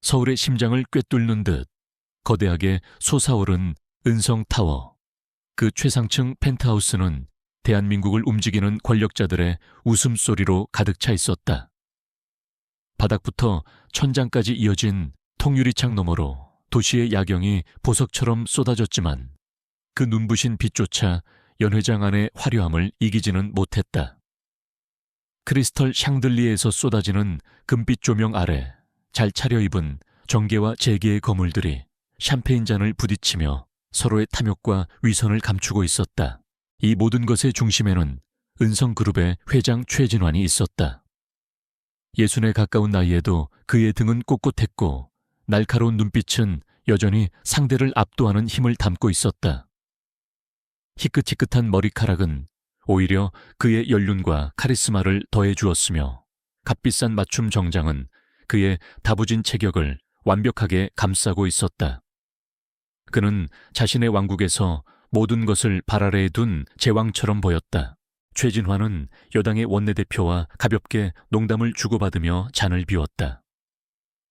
서울의 심장을 꿰뚫는 듯 거대하게 솟아오른 은성타워. 그 최상층 펜트하우스는 대한민국을 움직이는 권력자들의 웃음소리로 가득 차 있었다. 바닥부터 천장까지 이어진 통유리창 너머로 도시의 야경이 보석처럼 쏟아졌지만 그 눈부신 빛조차 연회장 안의 화려함을 이기지는 못했다. 크리스털 샹들리에서 쏟아지는 금빛 조명 아래 잘 차려입은 정계와 재계의 거물들이 샴페인 잔을 부딪히며 서로의 탐욕과 위선을 감추고 있었다. 이 모든 것의 중심에는 은성그룹의 회장 최진환이 있었다. 60에 가까운 나이에도 그의 등은 꼿꼿했고 날카로운 눈빛은 여전히 상대를 압도하는 힘을 담고 있었다. 희끗희끗한 머리카락은 오히려 그의 연륜과 카리스마를 더해 주었으며 값비싼 맞춤 정장은 그의 다부진 체격을 완벽하게 감싸고 있었다. 그는 자신의 왕국에서 모든 것을 발 아래에 둔 제왕처럼 보였다. 최진환은 여당의 원내대표와 가볍게 농담을 주고받으며 잔을 비웠다.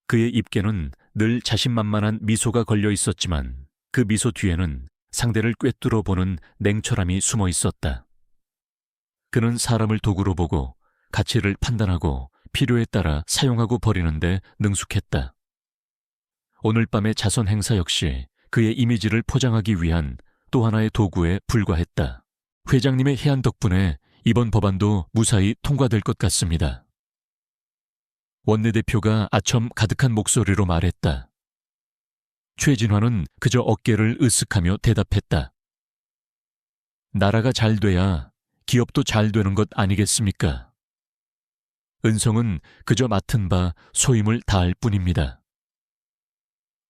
그의 입에는 늘 자신만만한 미소가 걸려 있었지만 그 미소 뒤에는 상대를 꿰뚫어 보는 냉철함이 숨어 있었다. 그는 사람을 도구로 보고 가치를 판단하고 필요에 따라 사용하고 버리는데 능숙했다. 오늘 밤의 자선 행사 역시 그의 이미지를 포장하기 위한 또 하나의 도구에 불과했다. 회장님의 해안 덕분에 이번 법안도 무사히 통과될 것 같습니다. 원내대표가 아첨 가득한 목소리로 말했다. 최진환은 그저 어깨를 으쓱하며 대답했다. 나라가 잘 돼야 기업도 잘 되는 것 아니겠습니까? 은성은 그저 맡은 바 소임을 다할 뿐입니다.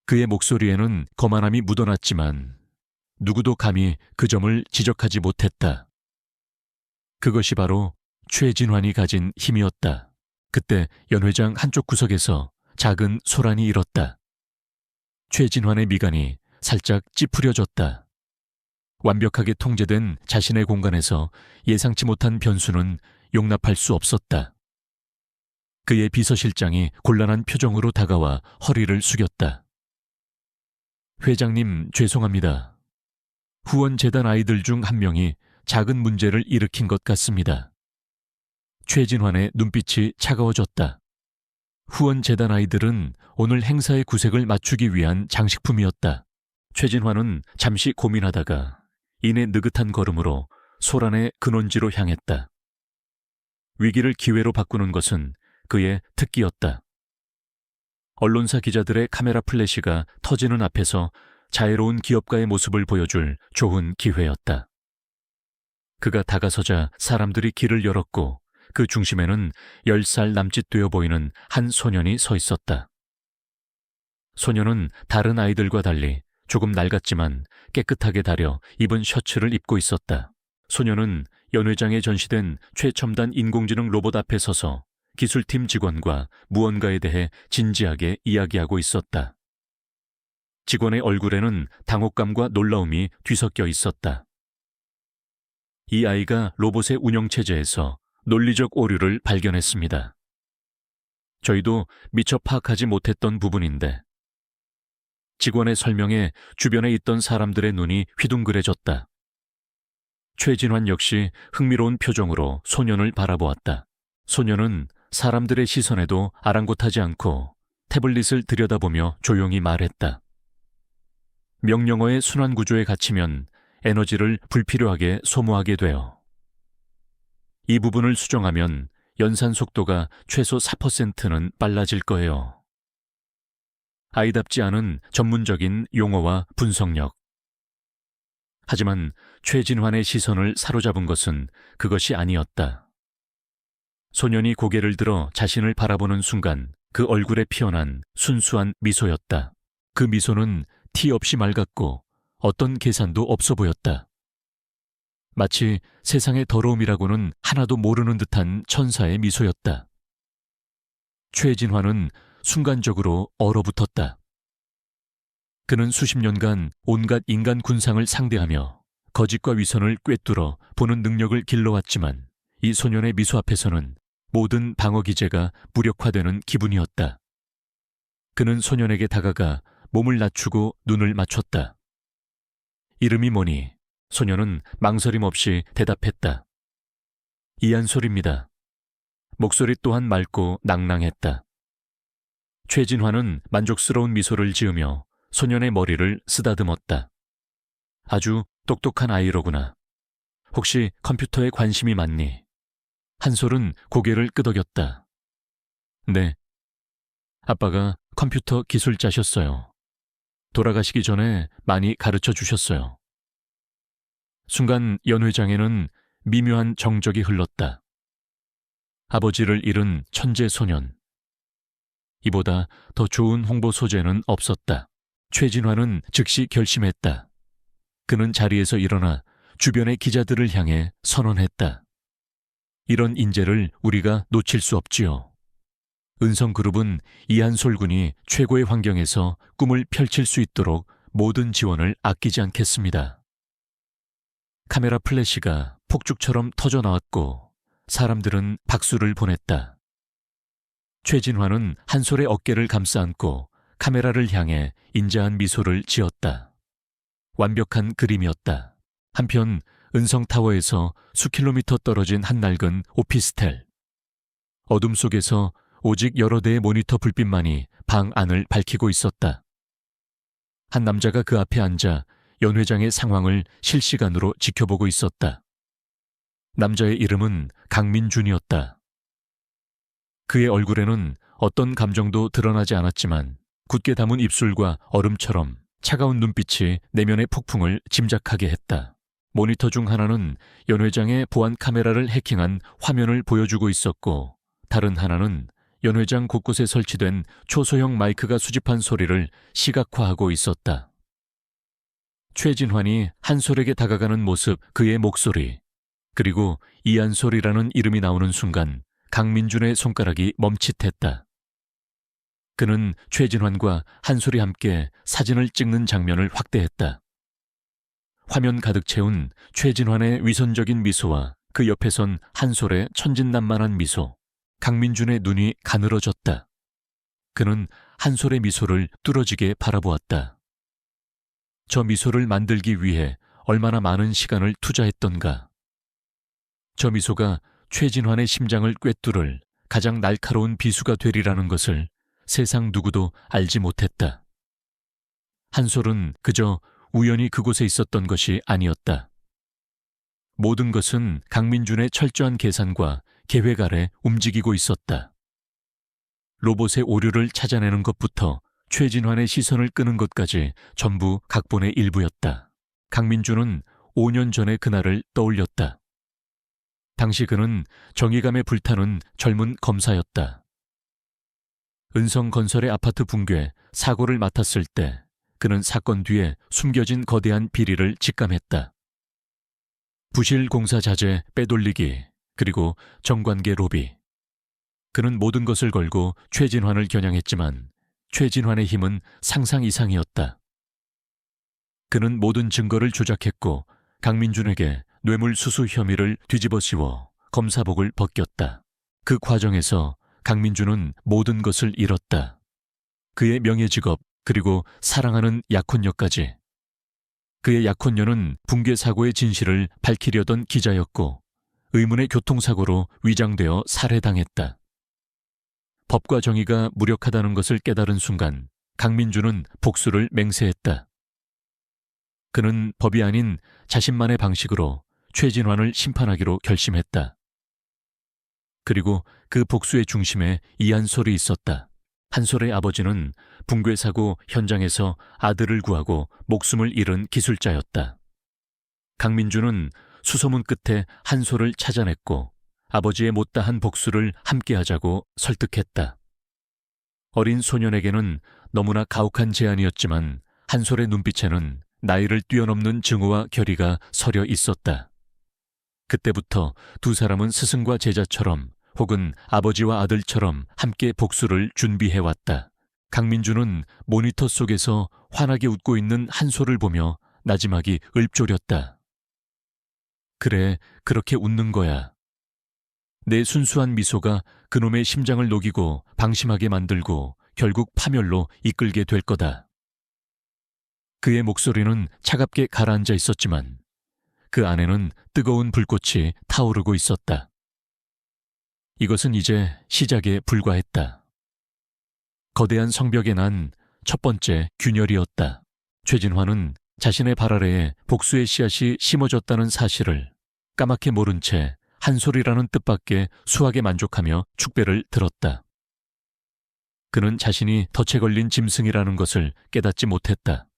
그의 목소리에는 거만함이 묻어났지만 누구도 감히 그 점을 지적하지 못했다. 그것이 바로 최진환이 가진 힘이었다. 그때 연회장 한쪽 구석에서 작은 소란이 일었다. 최진환의 미간이 살짝 찌푸려졌다. 완벽하게 통제된 자신의 공간에서 예상치 못한 변수는 용납할 수 없었다. 그의 비서실장이 곤란한 표정으로 다가와 허리를 숙였다. 회장님, 죄송합니다. 후원재단 아이들 중 한 명이 작은 문제를 일으킨 것 같습니다. 최진환의 눈빛이 차가워졌다. 후원재단 아이들은 오늘 행사의 구색을 맞추기 위한 장식품이었다. 최진환은 잠시 고민하다가 이내 느긋한 걸음으로 소란의 근원지로 향했다. 위기를 기회로 바꾸는 것은 그의 특기였다. 언론사 기자들의 카메라 플래시가 터지는 앞에서 자애로운 기업가의 모습을 보여줄 좋은 기회였다. 그가 다가서자 사람들이 길을 열었고 그 중심에는 10살 남짓 되어 보이는 한 소년이 서 있었다. 소년은 다른 아이들과 달리 조금 낡았지만 깨끗하게 다려 입은 셔츠를 입고 있었다. 소년은 연회장에 전시된 최첨단 인공지능 로봇 앞에 서서 기술팀 직원과 무언가에 대해 진지하게 이야기하고 있었다. 직원의 얼굴에는 당혹감과 놀라움이 뒤섞여 있었다. 이 아이가 로봇의 운영체제에서 논리적 오류를 발견했습니다. 저희도 미처 파악하지 못했던 부분인데 직원의 설명에 주변에 있던 사람들의 눈이 휘둥그레졌다. 최진환 역시 흥미로운 표정으로 소년을 바라보았다. 소년은 사람들의 시선에도 아랑곳하지 않고 태블릿을 들여다보며 조용히 말했다. 명령어의 순환구조에 갇히면 에너지를 불필요하게 소모하게 돼요. 이 부분을 수정하면 연산 속도가 최소 4%는 빨라질 거예요. 아이답지 않은 전문적인 용어와 분석력. 하지만 최진환의 시선을 사로잡은 것은 그것이 아니었다. 소년이 고개를 들어 자신을 바라보는 순간 그 얼굴에 피어난 순수한 미소였다. 그 미소는 티 없이 맑았고 어떤 계산도 없어 보였다. 마치 세상의 더러움이라고는 하나도 모르는 듯한 천사의 미소였다. 최진환은 순간적으로 얼어붙었다. 그는 수십 년간 온갖 인간 군상을 상대하며 거짓과 위선을 꿰뚫어 보는 능력을 길러왔지만 이 소년의 미소 앞에서는 모든 방어 기제가 무력화되는 기분이었다. 그는 소년에게 다가가 몸을 낮추고 눈을 맞췄다. 이름이 뭐니? 소년은 망설임 없이 대답했다. 이한솔입니다. 목소리 또한 맑고 낭랑했다. 최진환은 만족스러운 미소를 지으며 소년의 머리를 쓰다듬었다. 아주 똑똑한 아이로구나. 혹시 컴퓨터에 관심이 많니? 한솔은 고개를 끄덕였다. 네. 아빠가 컴퓨터 기술자셨어요. 돌아가시기 전에 많이 가르쳐 주셨어요. 순간 연 회장에는 미묘한 정적이 흘렀다. 아버지를 잃은 천재 소년. 이보다 더 좋은 홍보 소재는 없었다. 최진환은 즉시 결심했다. 그는 자리에서 일어나 주변의 기자들을 향해 선언했다. 이런 인재를 우리가 놓칠 수 없지요. 은성그룹은 이한솔 군이 최고의 환경에서 꿈을 펼칠 수 있도록 모든 지원을 아끼지 않겠습니다. 카메라 플래시가 폭죽처럼 터져 나왔고 사람들은 박수를 보냈다. 최진환은 한솔의 어깨를 감싸 안고 카메라를 향해 인자한 미소를 지었다. 완벽한 그림이었다. 한편 은성타워에서 수킬로미터 떨어진 한 낡은 오피스텔. 어둠 속에서 오직 여러 대의 모니터 불빛만이 방 안을 밝히고 있었다. 한 남자가 그 앞에 앉아 연 회장의 상황을 실시간으로 지켜보고 있었다. 남자의 이름은 강민준이었다. 그의 얼굴에는 어떤 감정도 드러나지 않았지만 굳게 담은 입술과 얼음처럼 차가운 눈빛이 내면의 폭풍을 짐작하게 했다. 모니터 중 하나는 연 회장의 보안 카메라를 해킹한 화면을 보여주고 있었고 다른 하나는 연 회장 곳곳에 설치된 초소형 마이크가 수집한 소리를 시각화하고 있었다. 최진환이 한솔에게 다가가는 모습, 그의 목소리, 그리고 이한솔이라는 이름이 나오는 순간 강민준의 손가락이 멈칫했다. 그는 최진환과 한솔이 함께 사진을 찍는 장면을 확대했다. 화면 가득 채운 최진환의 위선적인 미소와 그 옆에 선 한솔의 천진난만한 미소. 강민준의 눈이 가늘어졌다. 그는 한솔의 미소를 뚫어지게 바라보았다. 저 미소를 만들기 위해 얼마나 많은 시간을 투자했던가. 저 미소가 최진환의 심장을 꿰뚫을 가장 날카로운 비수가 되리라는 것을 세상 누구도 알지 못했다. 한솔은 그저 우연히 그곳에 있었던 것이 아니었다. 모든 것은 강민준의 철저한 계산과 계획 아래 움직이고 있었다. 로봇의 오류를 찾아내는 것부터 최진환의 시선을 끄는 것까지 전부 각본의 일부였다. 강민준은 5년 전의 그날을 떠올렸다. 당시 그는 정의감에 불타는 젊은 검사였다. 은성건설의 아파트 붕괴 사고를 맡았을 때 그는 사건 뒤에 숨겨진 거대한 비리를 직감했다. 부실 공사 자재 빼돌리기, 그리고 정관계 로비. 그는 모든 것을 걸고 최진환을 겨냥했지만 최진환의 힘은 상상 이상이었다. 그는 모든 증거를 조작했고 강민준에게 뇌물수수 혐의를 뒤집어 씌워 검사복을 벗겼다. 그 과정에서 강민준은 모든 것을 잃었다. 그의 명예직업, 그리고 사랑하는 약혼녀까지. 그의 약혼녀는 붕괴 사고의 진실을 밝히려던 기자였고 의문의 교통사고로 위장되어 살해당했다. 법과 정의가 무력하다는 것을 깨달은 순간 강민준은 복수를 맹세했다. 그는 법이 아닌 자신만의 방식으로 최진환을 심판하기로 결심했다. 그리고 그 복수의 중심에 이한솔이 있었다. 한솔의 아버지는 붕괴 사고 현장에서 아들을 구하고 목숨을 잃은 기술자였다. 강민준은 수소문 끝에 한솔을 찾아냈고 아버지의 못다한 복수를 함께하자고 설득했다. 어린 소년에게는 너무나 가혹한 제안이었지만 한솔의 눈빛에는 나이를 뛰어넘는 증오와 결의가 서려 있었다. 그때부터 두 사람은 스승과 제자처럼 혹은 아버지와 아들처럼 함께 복수를 준비해왔다. 강민준은 모니터 속에서 환하게 웃고 있는 한솔을 보며 나지막이 읊조렸다. 그래, 그렇게 웃는 거야. 내 순수한 미소가 그놈의 심장을 녹이고 방심하게 만들고 결국 파멸로 이끌게 될 거다. 그의 목소리는 차갑게 가라앉아 있었지만 그 안에는 뜨거운 불꽃이 타오르고 있었다. 이것은 이제 시작에 불과했다. 거대한 성벽에 난 첫 번째 균열이었다. 최진화는 자신의 발 아래에 복수의 씨앗이 심어졌다는 사실을 까맣게 모른 채 한 소리라는 뜻밖에 수하게 만족하며 축배를 들었다. 그는 자신이 덫에 걸린 짐승이라는 것을 깨닫지 못했다.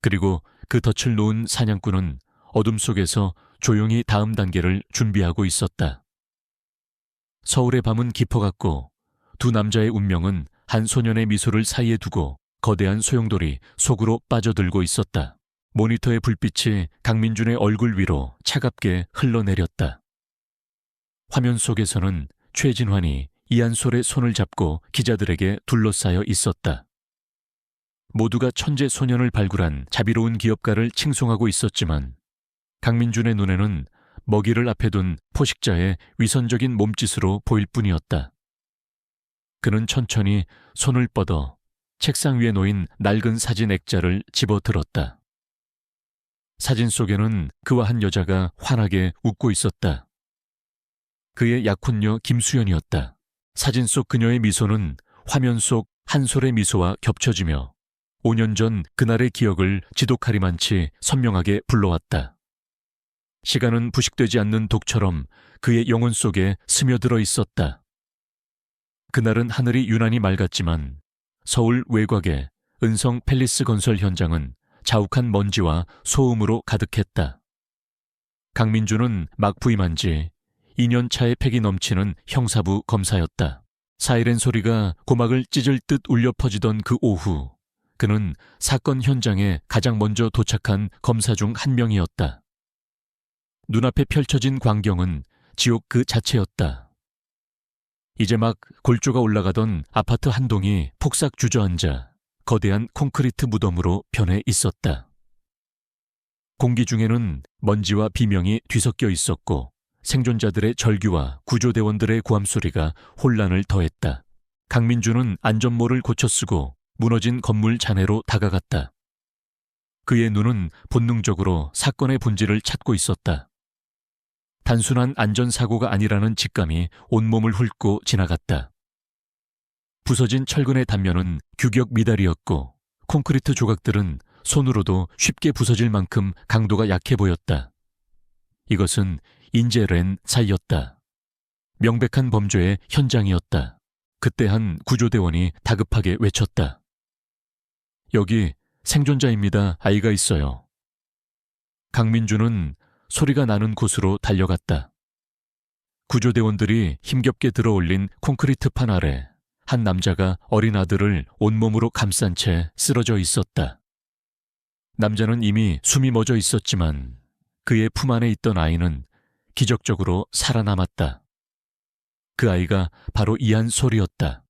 그리고 그 덫을 놓은 사냥꾼은 어둠 속에서 조용히 다음 단계를 준비하고 있었다. 서울의 밤은 깊어갔고 두 남자의 운명은 한 소년의 미소를 사이에 두고 거대한 소용돌이 속으로 빠져들고 있었다. 모니터의 불빛이 강민준의 얼굴 위로 차갑게 흘러내렸다. 화면 속에서는 최진환이 이한솔의 손을 잡고 기자들에게 둘러싸여 있었다. 모두가 천재 소년을 발굴한 자비로운 기업가를 칭송하고 있었지만 강민준의 눈에는 먹이를 앞에 둔 포식자의 위선적인 몸짓으로 보일 뿐이었다. 그는 천천히 손을 뻗어 책상 위에 놓인 낡은 사진 액자를 집어들었다. 사진 속에는 그와 한 여자가 환하게 웃고 있었다. 그의 약혼녀 김수연이었다. 사진 속 그녀의 미소는 화면 속 한솔의 미소와 겹쳐지며 5년 전 그날의 기억을 지독하리만치 선명하게 불러왔다. 시간은 부식되지 않는 독처럼 그의 영혼 속에 스며들어 있었다. 그날은 하늘이 유난히 맑았지만 서울 외곽의 은성 팰리스 건설 현장은 자욱한 먼지와 소음으로 가득했다. 강민준은 막 부임한 지 2년 차의 패기 넘치는 형사부 검사였다. 사이렌 소리가 고막을 찢을 듯 울려 퍼지던 그 오후, 그는 사건 현장에 가장 먼저 도착한 검사 중 한 명이었다. 눈앞에 펼쳐진 광경은 지옥 그 자체였다. 이제 막 골조가 올라가던 아파트 한 동이 폭삭 주저앉아 거대한 콘크리트 무덤으로 변해 있었다. 공기 중에는 먼지와 비명이 뒤섞여 있었고 생존자들의 절규와 구조대원들의 고함 소리가 혼란을 더했다. 강민준은 안전모를 고쳐 쓰고 무너진 건물 잔해로 다가갔다. 그의 눈은 본능적으로 사건의 본질을 찾고 있었다. 단순한 안전사고가 아니라는 직감이 온몸을 훑고 지나갔다. 부서진 철근의 단면은 규격 미달이었고 콘크리트 조각들은 손으로도 쉽게 부서질 만큼 강도가 약해 보였다. 이것은 인재렌 사이였다. 명백한 범죄의 현장이었다. 그때 한 구조대원이 다급하게 외쳤다. 여기 생존자입니다. 아이가 있어요. 강민준은 소리가 나는 곳으로 달려갔다. 구조대원들이 힘겹게 들어올린 콘크리트판 아래 한 남자가 어린 아들을 온몸으로 감싼 채 쓰러져 있었다. 남자는 이미 숨이 멎어 있었지만 그의 품 안에 있던 아이는 기적적으로 살아남았다. 그 아이가 바로 이한솔이었다.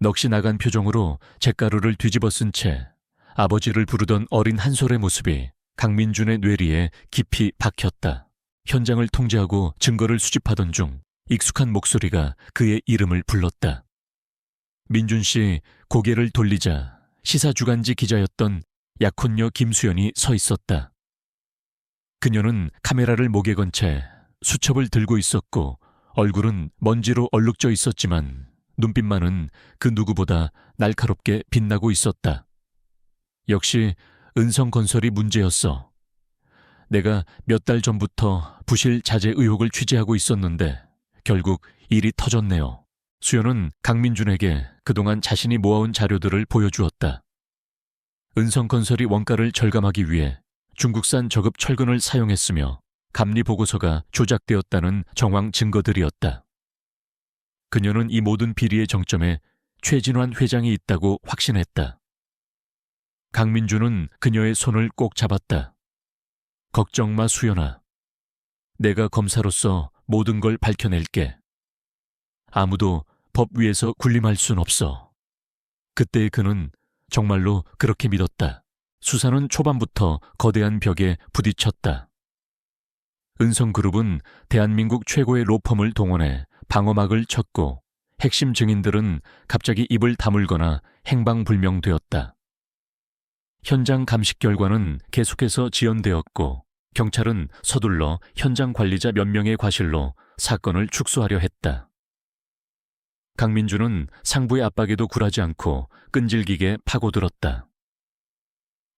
넋이 나간 표정으로 잿가루를 뒤집어 쓴 채 아버지를 부르던 어린 한솔의 모습이 강민준의 뇌리에 깊이 박혔다. 현장을 통제하고 증거를 수집하던 중 익숙한 목소리가 그의 이름을 불렀다. 민준 씨 고개를 돌리자 시사주간지 기자였던 약혼녀 김수연이 서 있었다. 그녀는 카메라를 목에 건 채 수첩을 들고 있었고 얼굴은 먼지로 얼룩져 있었지만 눈빛만은 그 누구보다 날카롭게 빛나고 있었다. 역시 은성건설이 문제였어. 내가 몇 달 전부터 부실 자재 의혹을 취재하고 있었는데 결국 일이 터졌네요. 수연은 강민준에게 그동안 자신이 모아온 자료들을 보여주었다. 은성건설이 원가를 절감하기 위해 중국산 저급 철근을 사용했으며 감리 보고서가 조작되었다는 정황 증거들이었다. 그녀는 이 모든 비리의 정점에 최진환 회장이 있다고 확신했다. 강민준은 그녀의 손을 꼭 잡았다. 걱정 마, 수연아. 내가 검사로서 모든 걸 밝혀낼게. 아무도 법 위에서 군림할 순 없어. 그때 그는 정말로 그렇게 믿었다. 수사는 초반부터 거대한 벽에 부딪혔다. 은성그룹은 대한민국 최고의 로펌을 동원해 방어막을 쳤고 핵심 증인들은 갑자기 입을 다물거나 행방불명되었다. 현장 감식 결과는 계속해서 지연되었고 경찰은 서둘러 현장 관리자 몇 명의 과실로 사건을 축소하려 했다. 강민주는 상부의 압박에도 굴하지 않고 끈질기게 파고들었다.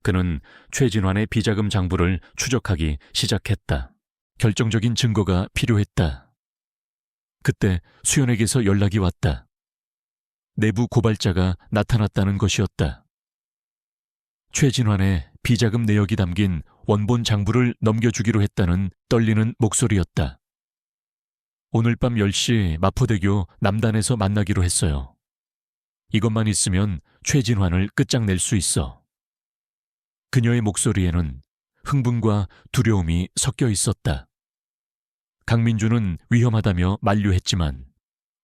그는 최진환의 비자금 장부를 추적하기 시작했다. 결정적인 증거가 필요했다. 그때 수연에게서 연락이 왔다. 내부 고발자가 나타났다는 것이었다. 최진환의 비자금 내역이 담긴 원본 장부를 넘겨주기로 했다는 떨리는 목소리였다. 오늘 밤 10시 마포대교 남단에서 만나기로 했어요. 이것만 있으면 최진환을 끝장낼 수 있어. 그녀의 목소리에는 흥분과 두려움이 섞여 있었다. 강민주는 위험하다며 만류했지만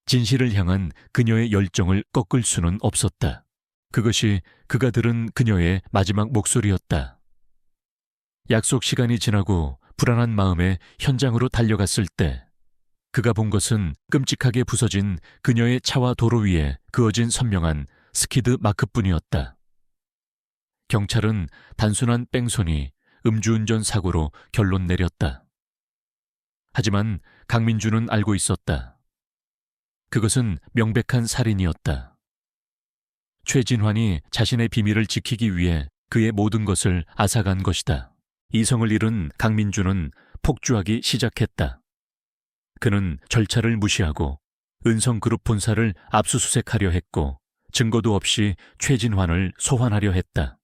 진실을 향한 그녀의 열정을 꺾을 수는 없었다. 그것이 그가 들은 그녀의 마지막 목소리였다. 약속 시간이 지나고 불안한 마음에 현장으로 달려갔을 때 그가 본 것은 끔찍하게 부서진 그녀의 차와 도로 위에 그어진 선명한 스키드 마크뿐이었다. 경찰은 단순한 뺑소니, 음주운전 사고로 결론 내렸다. 하지만 강민주는 알고 있었다. 그것은 명백한 살인이었다. 최진환이 자신의 비밀을 지키기 위해 그의 모든 것을 앗아간 것이다. 이성을 잃은 강민주는 폭주하기 시작했다. 그는 절차를 무시하고 은성그룹 본사를 압수수색하려 했고 증거도 없이 최진환을 소환하려 했다.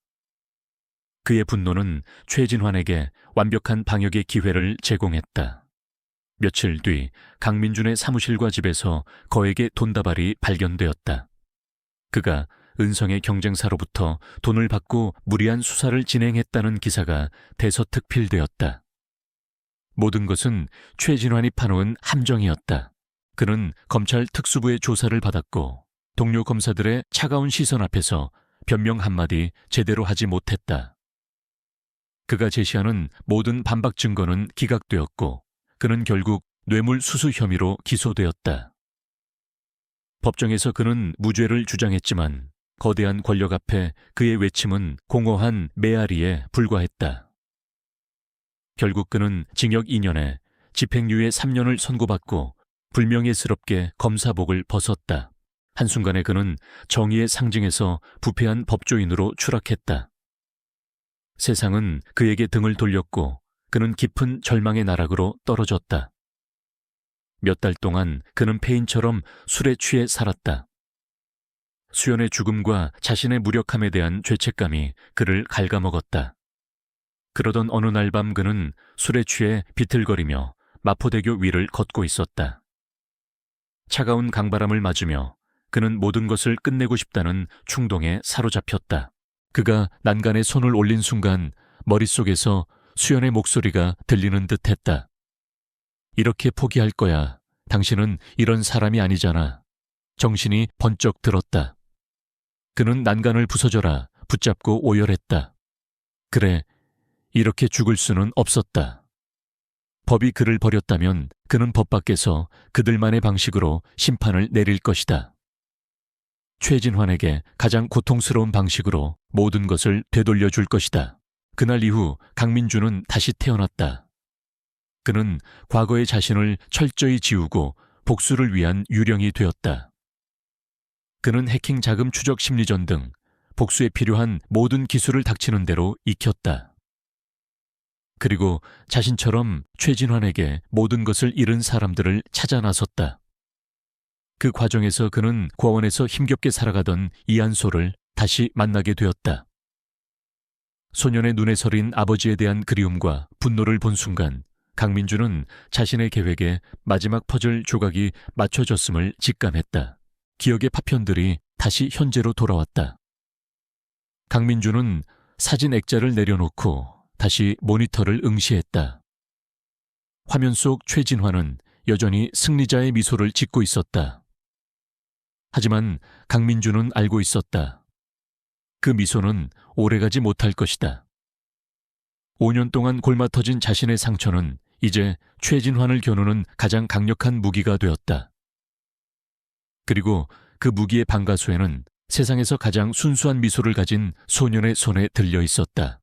그의 분노는 최진환에게 완벽한 방역의 기회를 제공했다. 며칠 뒤 강민준의 사무실과 집에서 거액의 돈다발이 발견되었다. 그가 은성의 경쟁사로부터 돈을 받고 무리한 수사를 진행했다는 기사가 대서특필되었다. 모든 것은 최진환이 파놓은 함정이었다. 그는 검찰 특수부의 조사를 받았고 동료 검사들의 차가운 시선 앞에서 변명 한마디 제대로 하지 못했다. 그가 제시하는 모든 반박 증거는 기각되었고 그는 결국 뇌물수수 혐의로 기소되었다. 법정에서 그는 무죄를 주장했지만 거대한 권력 앞에 그의 외침은 공허한 메아리에 불과했다. 결국 그는 징역 2년에 집행유예 3년을 선고받고 불명예스럽게 검사복을 벗었다. 한순간에 그는 정의의 상징에서 부패한 법조인으로 추락했다. 세상은 그에게 등을 돌렸고 그는 깊은 절망의 나락으로 떨어졌다. 몇 달 동안 그는 폐인처럼 술에 취해 살았다. 수연의 죽음과 자신의 무력함에 대한 죄책감이 그를 갉아먹었다. 그러던 어느 날 밤 그는 술에 취해 비틀거리며 마포대교 위를 걷고 있었다. 차가운 강바람을 맞으며 그는 모든 것을 끝내고 싶다는 충동에 사로잡혔다. 그가 난간에 손을 올린 순간 머릿속에서 수연의 목소리가 들리는 듯했다. 이렇게 포기할 거야. 당신은 이런 사람이 아니잖아. 정신이 번쩍 들었다. 그는 난간을 부서져라 붙잡고 오열했다. 그래, 이렇게 죽을 수는 없었다. 법이 그를 버렸다면 그는 법 밖에서 그들만의 방식으로 심판을 내릴 것이다. 최진환에게 가장 고통스러운 방식으로 모든 것을 되돌려 줄 것이다. 그날 이후 강민주는 다시 태어났다. 그는 과거의 자신을 철저히 지우고 복수를 위한 유령이 되었다. 그는 해킹 자금 추적 심리전 등 복수에 필요한 모든 기술을 닥치는 대로 익혔다. 그리고 자신처럼 최진환에게 모든 것을 잃은 사람들을 찾아 나섰다. 그 과정에서 그는 고아원에서 힘겹게 살아가던 이한솔을 다시 만나게 되었다. 소년의 눈에 서린 아버지에 대한 그리움과 분노를 본 순간 강민주는 자신의 계획에 마지막 퍼즐 조각이 맞춰졌음을 직감했다. 기억의 파편들이 다시 현재로 돌아왔다. 강민주는 사진 액자를 내려놓고 다시 모니터를 응시했다. 화면 속 최진환은 여전히 승리자의 미소를 짓고 있었다. 하지만 강민주는 알고 있었다. 그 미소는 오래가지 못할 것이다. 5년 동안 골마터진 자신의 상처는 이제 최진환을 겨누는 가장 강력한 무기가 되었다. 그리고 그 무기의 방가소에는 세상에서 가장 순수한 미소를 가진 소년의 손에 들려 있었다.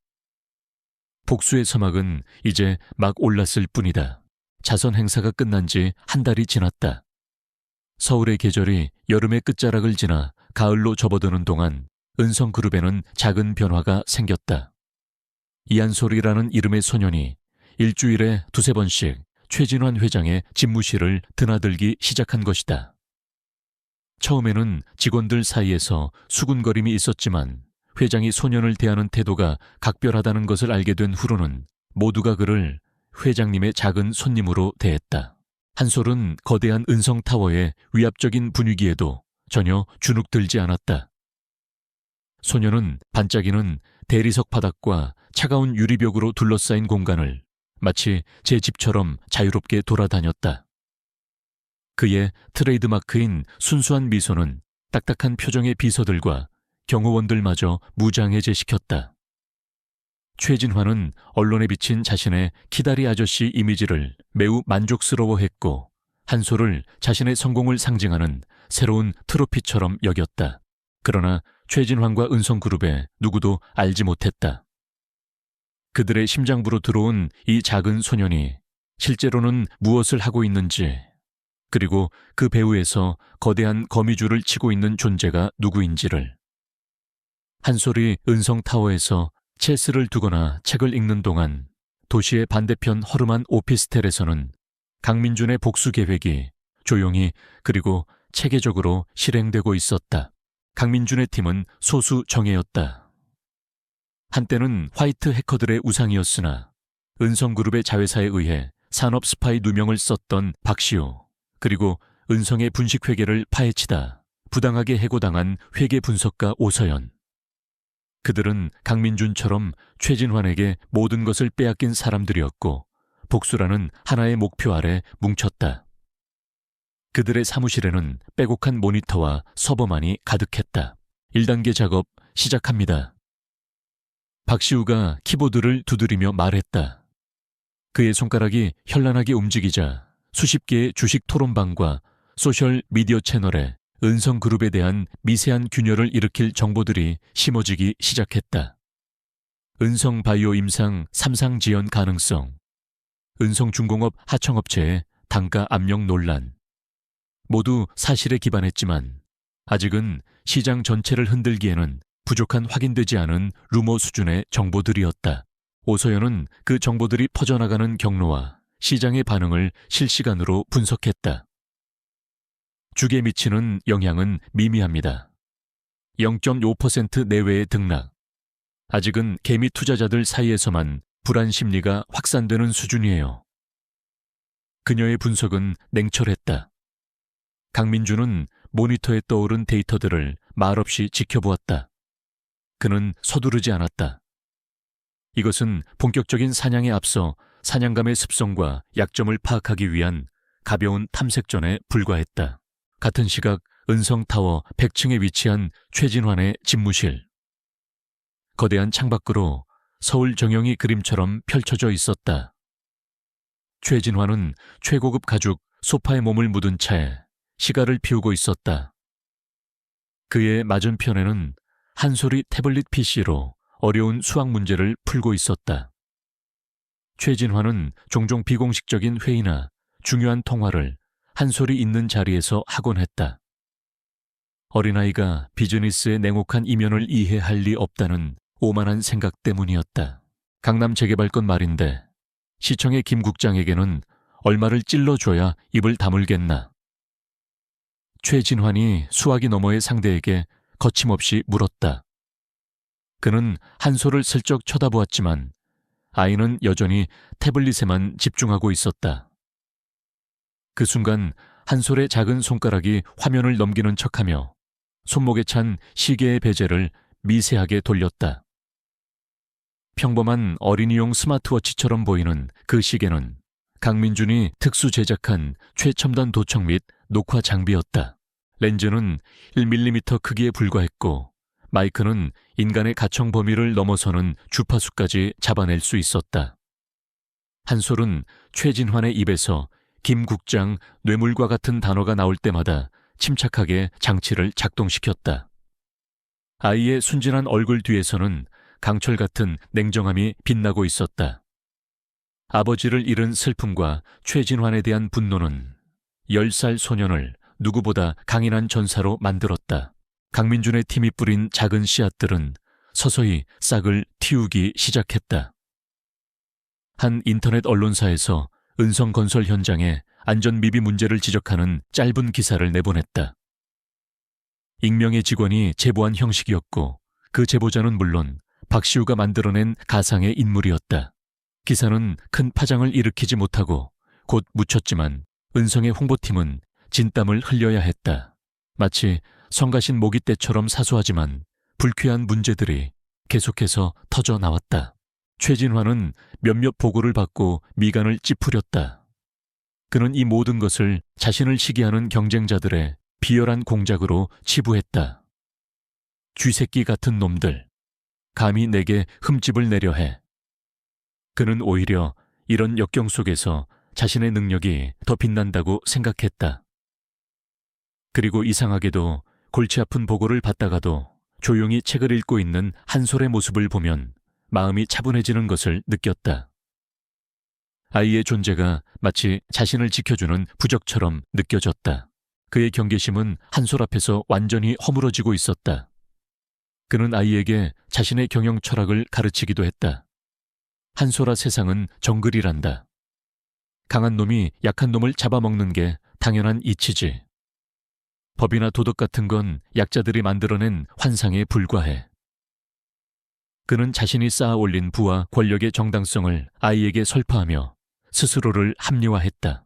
복수의 서막은 이제 막 올랐을 뿐이다. 자선 행사가 끝난 지 한 달이 지났다. 서울의 계절이 여름의 끝자락을 지나 가을로 접어드는 동안 은성그룹에는 작은 변화가 생겼다. 이한솔이라는 이름의 소년이 일주일에 두세 번씩 최진환 회장의 집무실을 드나들기 시작한 것이다. 처음에는 직원들 사이에서 수군거림이 있었지만 회장이 소년을 대하는 태도가 각별하다는 것을 알게 된 후로는 모두가 그를 회장님의 작은 손님으로 대했다. 한솔은 거대한 은성타워의 위압적인 분위기에도 전혀 주눅들지 않았다. 소년은 반짝이는 대리석 바닥과 차가운 유리벽으로 둘러싸인 공간을 마치 제 집처럼 자유롭게 돌아다녔다. 그의 트레이드마크인 순수한 미소는 딱딱한 표정의 비서들과 경호원들마저 무장해제시켰다. 최진환은 언론에 비친 자신의 키다리 아저씨 이미지를 매우 만족스러워했고 한솔을 자신의 성공을 상징하는 새로운 트로피처럼 여겼다. 그러나 최진환과 은성그룹에 누구도 알지 못했다. 그들의 심장부로 들어온 이 작은 소년이 실제로는 무엇을 하고 있는지, 그리고 그 배후에서 거대한 거미줄을 치고 있는 존재가 누구인지를. 한솔이 은성타워에서 체스를 두거나 책을 읽는 동안 도시의 반대편 허름한 오피스텔에서는 강민준의 복수 계획이 조용히 그리고 체계적으로 실행되고 있었다. 강민준의 팀은 소수 정예였다. 한때는 화이트 해커들의 우상이었으나 은성그룹의 자회사에 의해 산업 스파이 누명을 썼던 박시우, 그리고 은성의 분식회계를 파헤치다 부당하게 해고당한 회계 분석가 오서연. 그들은 강민준처럼 최진환에게 모든 것을 빼앗긴 사람들이었고 복수라는 하나의 목표 아래 뭉쳤다. 그들의 사무실에는 빼곡한 모니터와 서버만이 가득했다. 1단계 작업 시작합니다. 박시우가 키보드를 두드리며 말했다. 그의 손가락이 현란하게 움직이자 수십 개의 주식 토론방과 소셜 미디어 채널에 은성그룹에 대한 미세한 균열을 일으킬 정보들이 심어지기 시작했다. 은성바이오 임상 3상 지연 가능성, 은성중공업 하청업체의 단가 압력 논란. 모두 사실에 기반했지만 아직은 시장 전체를 흔들기에는 부족한 확인되지 않은 루머 수준의 정보들이었다. 오서연은 그 정보들이 퍼져나가는 경로와 시장의 반응을 실시간으로 분석했다. 주에 미치는 영향은 미미합니다. 0.5% 내외의 등락. 아직은 개미 투자자들 사이에서만 불안 심리가 확산되는 수준이에요. 그녀의 분석은 냉철했다. 강민준은 모니터에 떠오른 데이터들을 말없이 지켜보았다. 그는 서두르지 않았다. 이것은 본격적인 사냥에 앞서 사냥감의 습성과 약점을 파악하기 위한 가벼운 탐색전에 불과했다. 같은 시각 은성타워 100층에 위치한 최진환의 집무실. 거대한 창밖으로 서울 정영이 그림처럼 펼쳐져 있었다. 최진환은 최고급 가죽 소파에 몸을 묻은 채 시가를 피우고 있었다. 그의 맞은편에는 한솔이 태블릿 PC로 어려운 수학 문제를 풀고 있었다. 최진환은 종종 비공식적인 회의나 중요한 통화를 한솔이 있는 자리에서 하곤 했다. 어린아이가 비즈니스의 냉혹한 이면을 이해할 리 없다는 오만한 생각 때문이었다. 강남 재개발건 말인데 시청의 김 국장에게는 얼마를 찔러줘야 입을 다물겠나. 최진환이 수화기 너머의 상대에게 거침없이 물었다. 그는 한솔을 슬쩍 쳐다보았지만 아이는 여전히 태블릿에만 집중하고 있었다. 그 순간 한솔의 작은 손가락이 화면을 넘기는 척하며 손목에 찬 시계의 베젤을 미세하게 돌렸다. 평범한 어린이용 스마트워치처럼 보이는 그 시계는 강민준이 특수 제작한 최첨단 도청 및 녹화 장비였다. 렌즈는 1mm 크기에 불과했고 마이크는 인간의 가청 범위를 넘어서는 주파수까지 잡아낼 수 있었다. 한솔은 최진환의 입에서 김 국장 뇌물과 같은 단어가 나올 때마다 침착하게 장치를 작동시켰다. 아이의 순진한 얼굴 뒤에서는 강철 같은 냉정함이 빛나고 있었다. 아버지를 잃은 슬픔과 최진환에 대한 분노는 10살 소년을 누구보다 강인한 전사로 만들었다. 강민준의 팀이 뿌린 작은 씨앗들은 서서히 싹을 틔우기 시작했다. 한 인터넷 언론사에서 은성건설 현장의 안전미비 문제를 지적하는 짧은 기사를 내보냈다. 익명의 직원이 제보한 형식이었고 그 제보자는 물론 박시우가 만들어낸 가상의 인물이었다. 기사는 큰 파장을 일으키지 못하고 곧 묻혔지만 은성의 홍보팀은 진땀을 흘려야 했다. 마치 성가신 모기떼처럼 사소하지만 불쾌한 문제들이 계속해서 터져 나왔다. 최진환은 몇몇 보고를 받고 미간을 찌푸렸다. 그는 이 모든 것을 자신을 시기하는 경쟁자들의 비열한 공작으로 치부했다. 쥐새끼 같은 놈들, 감히 내게 흠집을 내려 해. 그는 오히려 이런 역경 속에서 자신의 능력이 더 빛난다고 생각했다. 그리고 이상하게도 골치 아픈 보고를 받다가도 조용히 책을 읽고 있는 한솔의 모습을 보면 마음이 차분해지는 것을 느꼈다. 아이의 존재가 마치 자신을 지켜주는 부적처럼 느껴졌다. 그의 경계심은 한솔 앞에서 완전히 허물어지고 있었다. 그는 아이에게 자신의 경영 철학을 가르치기도 했다. 한솔아, 세상은 정글이란다. 강한 놈이 약한 놈을 잡아먹는 게 당연한 이치지. 법이나 도덕 같은 건 약자들이 만들어낸 환상에 불과해. 그는 자신이 쌓아 올린 부와 권력의 정당성을 아이에게 설파하며 스스로를 합리화했다.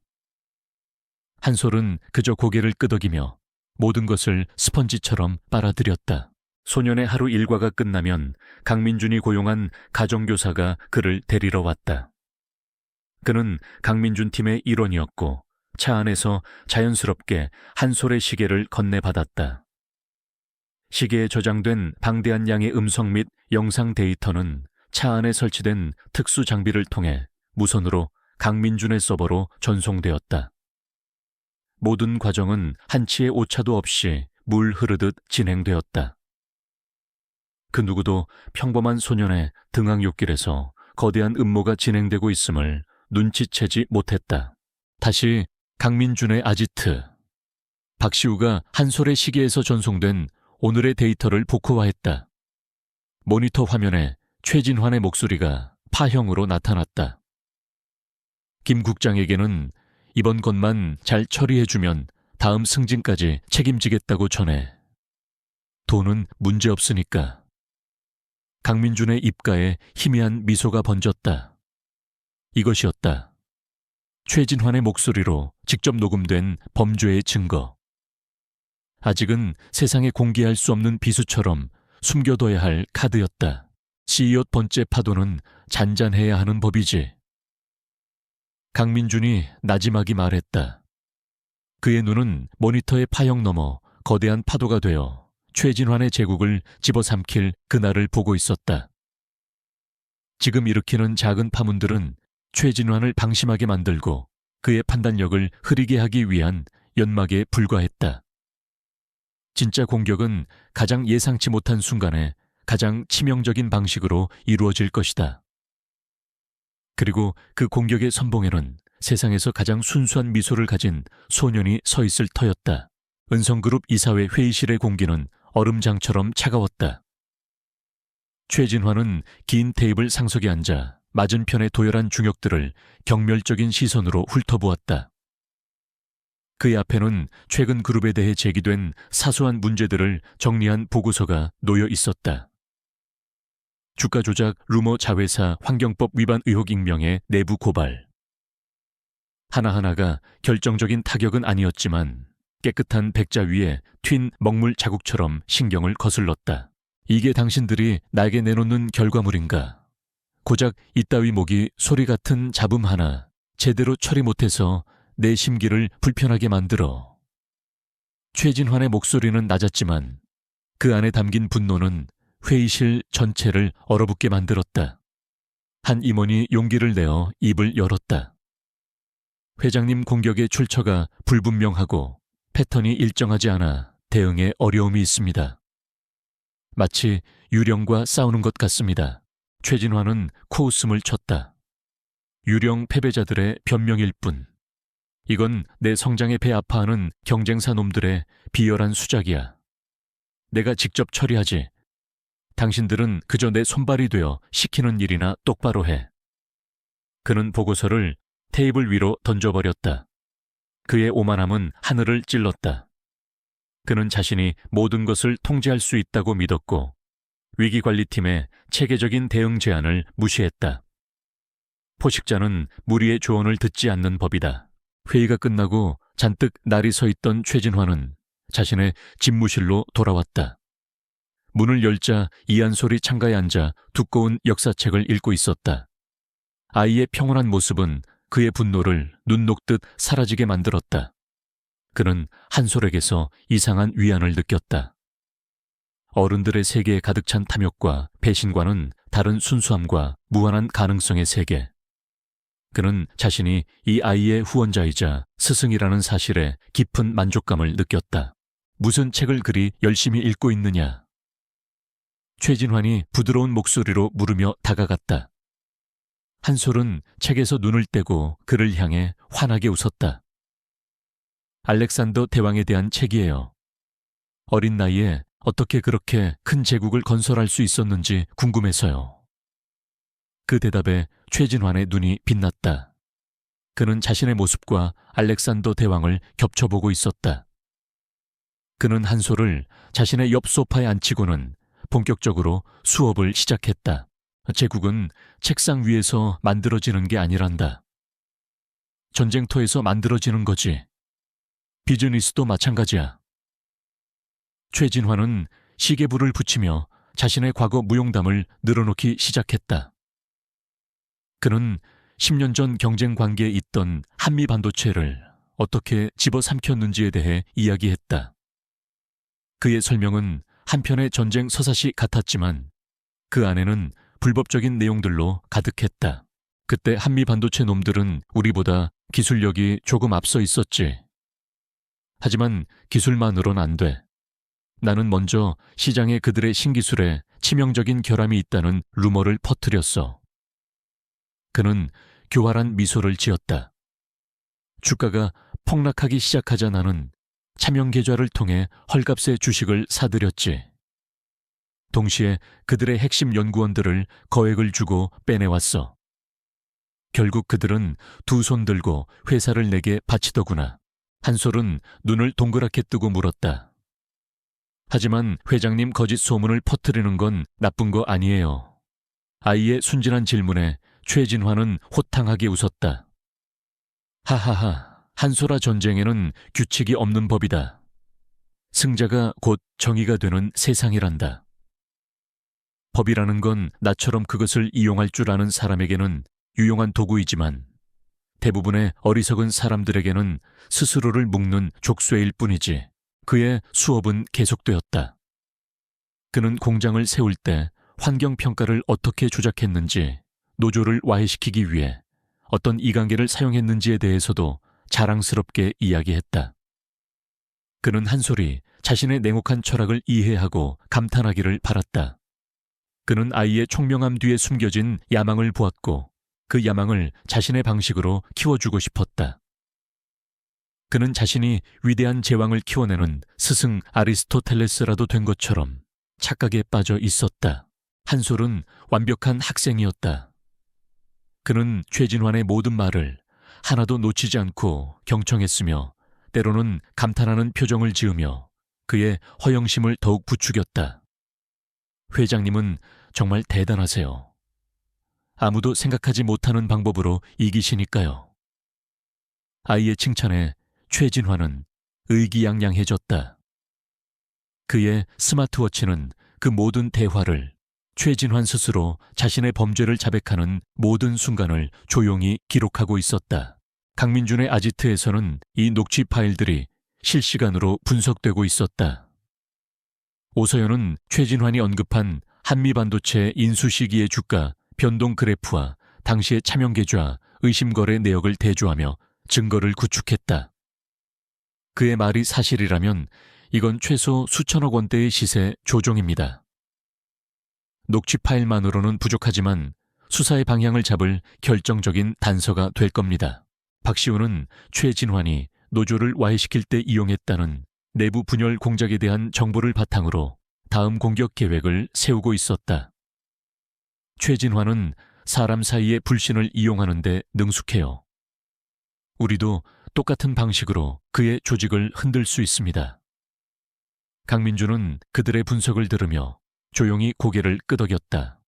한솔은 그저 고개를 끄덕이며 모든 것을 스펀지처럼 빨아들였다. 소년의 하루 일과가 끝나면 강민준이 고용한 가정교사가 그를 데리러 왔다. 그는 강민준 팀의 일원이었고 차 안에서 자연스럽게 한솔의 시계를 건네받았다. 시계에 저장된 방대한 양의 음성 및 영상 데이터는 차 안에 설치된 특수 장비를 통해 무선으로 강민준의 서버로 전송되었다. 모든 과정은 한치의 오차도 없이 물 흐르듯 진행되었다. 그 누구도 평범한 소년의 등한욕길에서 거대한 음모가 진행되고 있음을 눈치채지 못했다. 다시 강민준의 아지트. 박시우가 한솔의 시계에서 전송된 오늘의 데이터를 복호화했다. 모니터 화면에 최진환의 목소리가 파형으로 나타났다. 김 국장에게는 이번 것만 잘 처리해주면 다음 승진까지 책임지겠다고 전해. 돈은 문제없으니까. 강민준의 입가에 희미한 미소가 번졌다. 이것이었다. 최진환의 목소리로 직접 녹음된 범죄의 증거. 아직은 세상에 공개할 수 없는 비수처럼 숨겨둬야 할 카드였다. CEO 번째 파도는 잔잔해야 하는 법이지. 강민준이 나지막이 말했다. 그의 눈은 모니터의 파형 너머 거대한 파도가 되어 최진환의 제국을 집어삼킬 그날을 보고 있었다. 지금 일으키는 작은 파문들은 최진환을 방심하게 만들고 그의 판단력을 흐리게 하기 위한 연막에 불과했다. 진짜 공격은 가장 예상치 못한 순간에 가장 치명적인 방식으로 이루어질 것이다. 그리고 그 공격의 선봉에는 세상에서 가장 순수한 미소를 가진 소년이 서 있을 터였다. 은성그룹 이사회 회의실의 공기는 얼음장처럼 차가웠다. 최진환은 긴 테이블 상석에 앉아 맞은편의 도열한 중역들을 경멸적인 시선으로 훑어보았다. 그의 앞에는 최근 그룹에 대해 제기된 사소한 문제들을 정리한 보고서가 놓여 있었다. 주가 조작, 루머 자회사, 환경법 위반 의혹 익명의 내부 고발. 하나하나가 결정적인 타격은 아니었지만 깨끗한 백자 위에 튄 먹물 자국처럼 신경을 거슬렀다. 이게 당신들이 나에게 내놓는 결과물인가? 고작 이따위 목이 소리 같은 잡음 하나 제대로 처리 못해서 내 심기를 불편하게 만들어. 최진환의 목소리는 낮았지만 그 안에 담긴 분노는 회의실 전체를 얼어붙게 만들었다. 한 임원이 용기를 내어 입을 열었다. 회장님 공격의 출처가 불분명하고 패턴이 일정하지 않아 대응에 어려움이 있습니다. 마치 유령과 싸우는 것 같습니다. 최진화는 코웃음을 쳤다. 유령 패배자들의 변명일 뿐. 이건 내 성장에 배 아파하는 경쟁사 놈들의 비열한 수작이야. 내가 직접 처리하지. 당신들은 그저 내 손발이 되어 시키는 일이나 똑바로 해. 그는 보고서를 테이블 위로 던져버렸다. 그의 오만함은 하늘을 찔렀다. 그는 자신이 모든 것을 통제할 수 있다고 믿었고 위기관리팀의 체계적인 대응 제안을 무시했다. 포식자는 무리의 조언을 듣지 않는 법이다. 회의가 끝나고 잔뜩 날이 서 있던 최진화는 자신의 집무실로 돌아왔다. 문을 열자 이한솔이 창가에 앉아 두꺼운 역사책을 읽고 있었다. 아이의 평온한 모습은 그의 분노를 눈 녹듯 사라지게 만들었다. 그는 한솔에게서 이상한 위안을 느꼈다. 어른들의 세계에 가득 찬 탐욕과 배신과는 다른 순수함과 무한한 가능성의 세계. 그는 자신이 이 아이의 후원자이자 스승이라는 사실에 깊은 만족감을 느꼈다. 무슨 책을 그리 열심히 읽고 있느냐? 최진환이 부드러운 목소리로 물으며 다가갔다. 한솔은 책에서 눈을 떼고 그를 향해 환하게 웃었다. 알렉산더 대왕에 대한 책이에요. 어린 나이에 어떻게 그렇게 큰 제국을 건설할 수 있었는지 궁금해서요. 그 대답에 최진환의 눈이 빛났다. 그는 자신의 모습과 알렉산더 대왕을 겹쳐보고 있었다. 그는 한솔을 자신의 옆 소파에 앉히고는 본격적으로 수업을 시작했다. 제국은 책상 위에서 만들어지는 게 아니란다. 전쟁터에서 만들어지는 거지. 비즈니스도 마찬가지야. 최진환은 시계불을 붙이며 자신의 과거 무용담을 늘어놓기 시작했다. 그는 10년 전 경쟁 관계에 있던 한미 반도체를 어떻게 집어삼켰는지에 대해 이야기했다. 그의 설명은 한편의 전쟁 서사시 같았지만 그 안에는 불법적인 내용들로 가득했다. 그때 한미 반도체 놈들은 우리보다 기술력이 조금 앞서 있었지. 하지만 기술만으론 안 돼. 나는 먼저 시장에 그들의 신기술에 치명적인 결함이 있다는 루머를 퍼뜨렸어. 그는 교활한 미소를 지었다. 주가가 폭락하기 시작하자 나는 차명 계좌를 통해 헐값의 주식을 사들였지. 동시에 그들의 핵심 연구원들을 거액을 주고 빼내왔어. 결국 그들은 두 손 들고 회사를 내게 바치더구나. 한솔은 눈을 동그랗게 뜨고 물었다. 하지만 회장님 거짓 소문을 퍼뜨리는 건 나쁜 거 아니에요. 아이의 순진한 질문에 최진환은 호탕하게 웃었다. 하하하, 한솔아, 전쟁에는 규칙이 없는 법이다. 승자가 곧 정의가 되는 세상이란다. 법이라는 건 나처럼 그것을 이용할 줄 아는 사람에게는 유용한 도구이지만 대부분의 어리석은 사람들에게는 스스로를 묶는 족쇄일 뿐이지. 그의 수업은 계속되었다. 그는 공장을 세울 때 환경평가를 어떻게 조작했는지, 노조를 와해시키기 위해 어떤 이간계를 사용했는지에 대해서도 자랑스럽게 이야기했다. 그는 한솔이 자신의 냉혹한 철학을 이해하고 감탄하기를 바랐다. 그는 아이의 총명함 뒤에 숨겨진 야망을 보았고 그 야망을 자신의 방식으로 키워주고 싶었다. 그는 자신이 위대한 제왕을 키워내는 스승 아리스토텔레스라도 된 것처럼 착각에 빠져 있었다. 한솔은 완벽한 학생이었다. 그는 최진환의 모든 말을 하나도 놓치지 않고 경청했으며 때로는 감탄하는 표정을 지으며 그의 허영심을 더욱 부추겼다. 회장님은 정말 대단하세요. 아무도 생각하지 못하는 방법으로 이기시니까요. 아이의 칭찬에 최진환은 의기양양해졌다. 그의 스마트워치는 그 모든 대화를, 최진환 스스로 자신의 범죄를 자백하는 모든 순간을 조용히 기록하고 있었다. 강민준의 아지트에서는 이 녹취 파일들이 실시간으로 분석되고 있었다. 오서연은 최진환이 언급한 한미반도체 인수 시기의 주가 변동 그래프와 당시의 차명 계좌, 의심거래 내역을 대조하며 증거를 구축했다. 그의 말이 사실이라면 이건 최소 수천억 원대의 시세 조종입니다. 녹취 파일만으로는 부족하지만 수사의 방향을 잡을 결정적인 단서가 될 겁니다. 박시우는 최진환이 노조를 와해시킬 때 이용했다는 내부 분열 공작에 대한 정보를 바탕으로 다음 공격 계획을 세우고 있었다. 최진환은 사람 사이의 불신을 이용하는 데 능숙해요. 우리도 똑같은 방식으로 그의 조직을 흔들 수 있습니다. 강민주는 그들의 분석을 들으며 조용히 고개를 끄덕였다.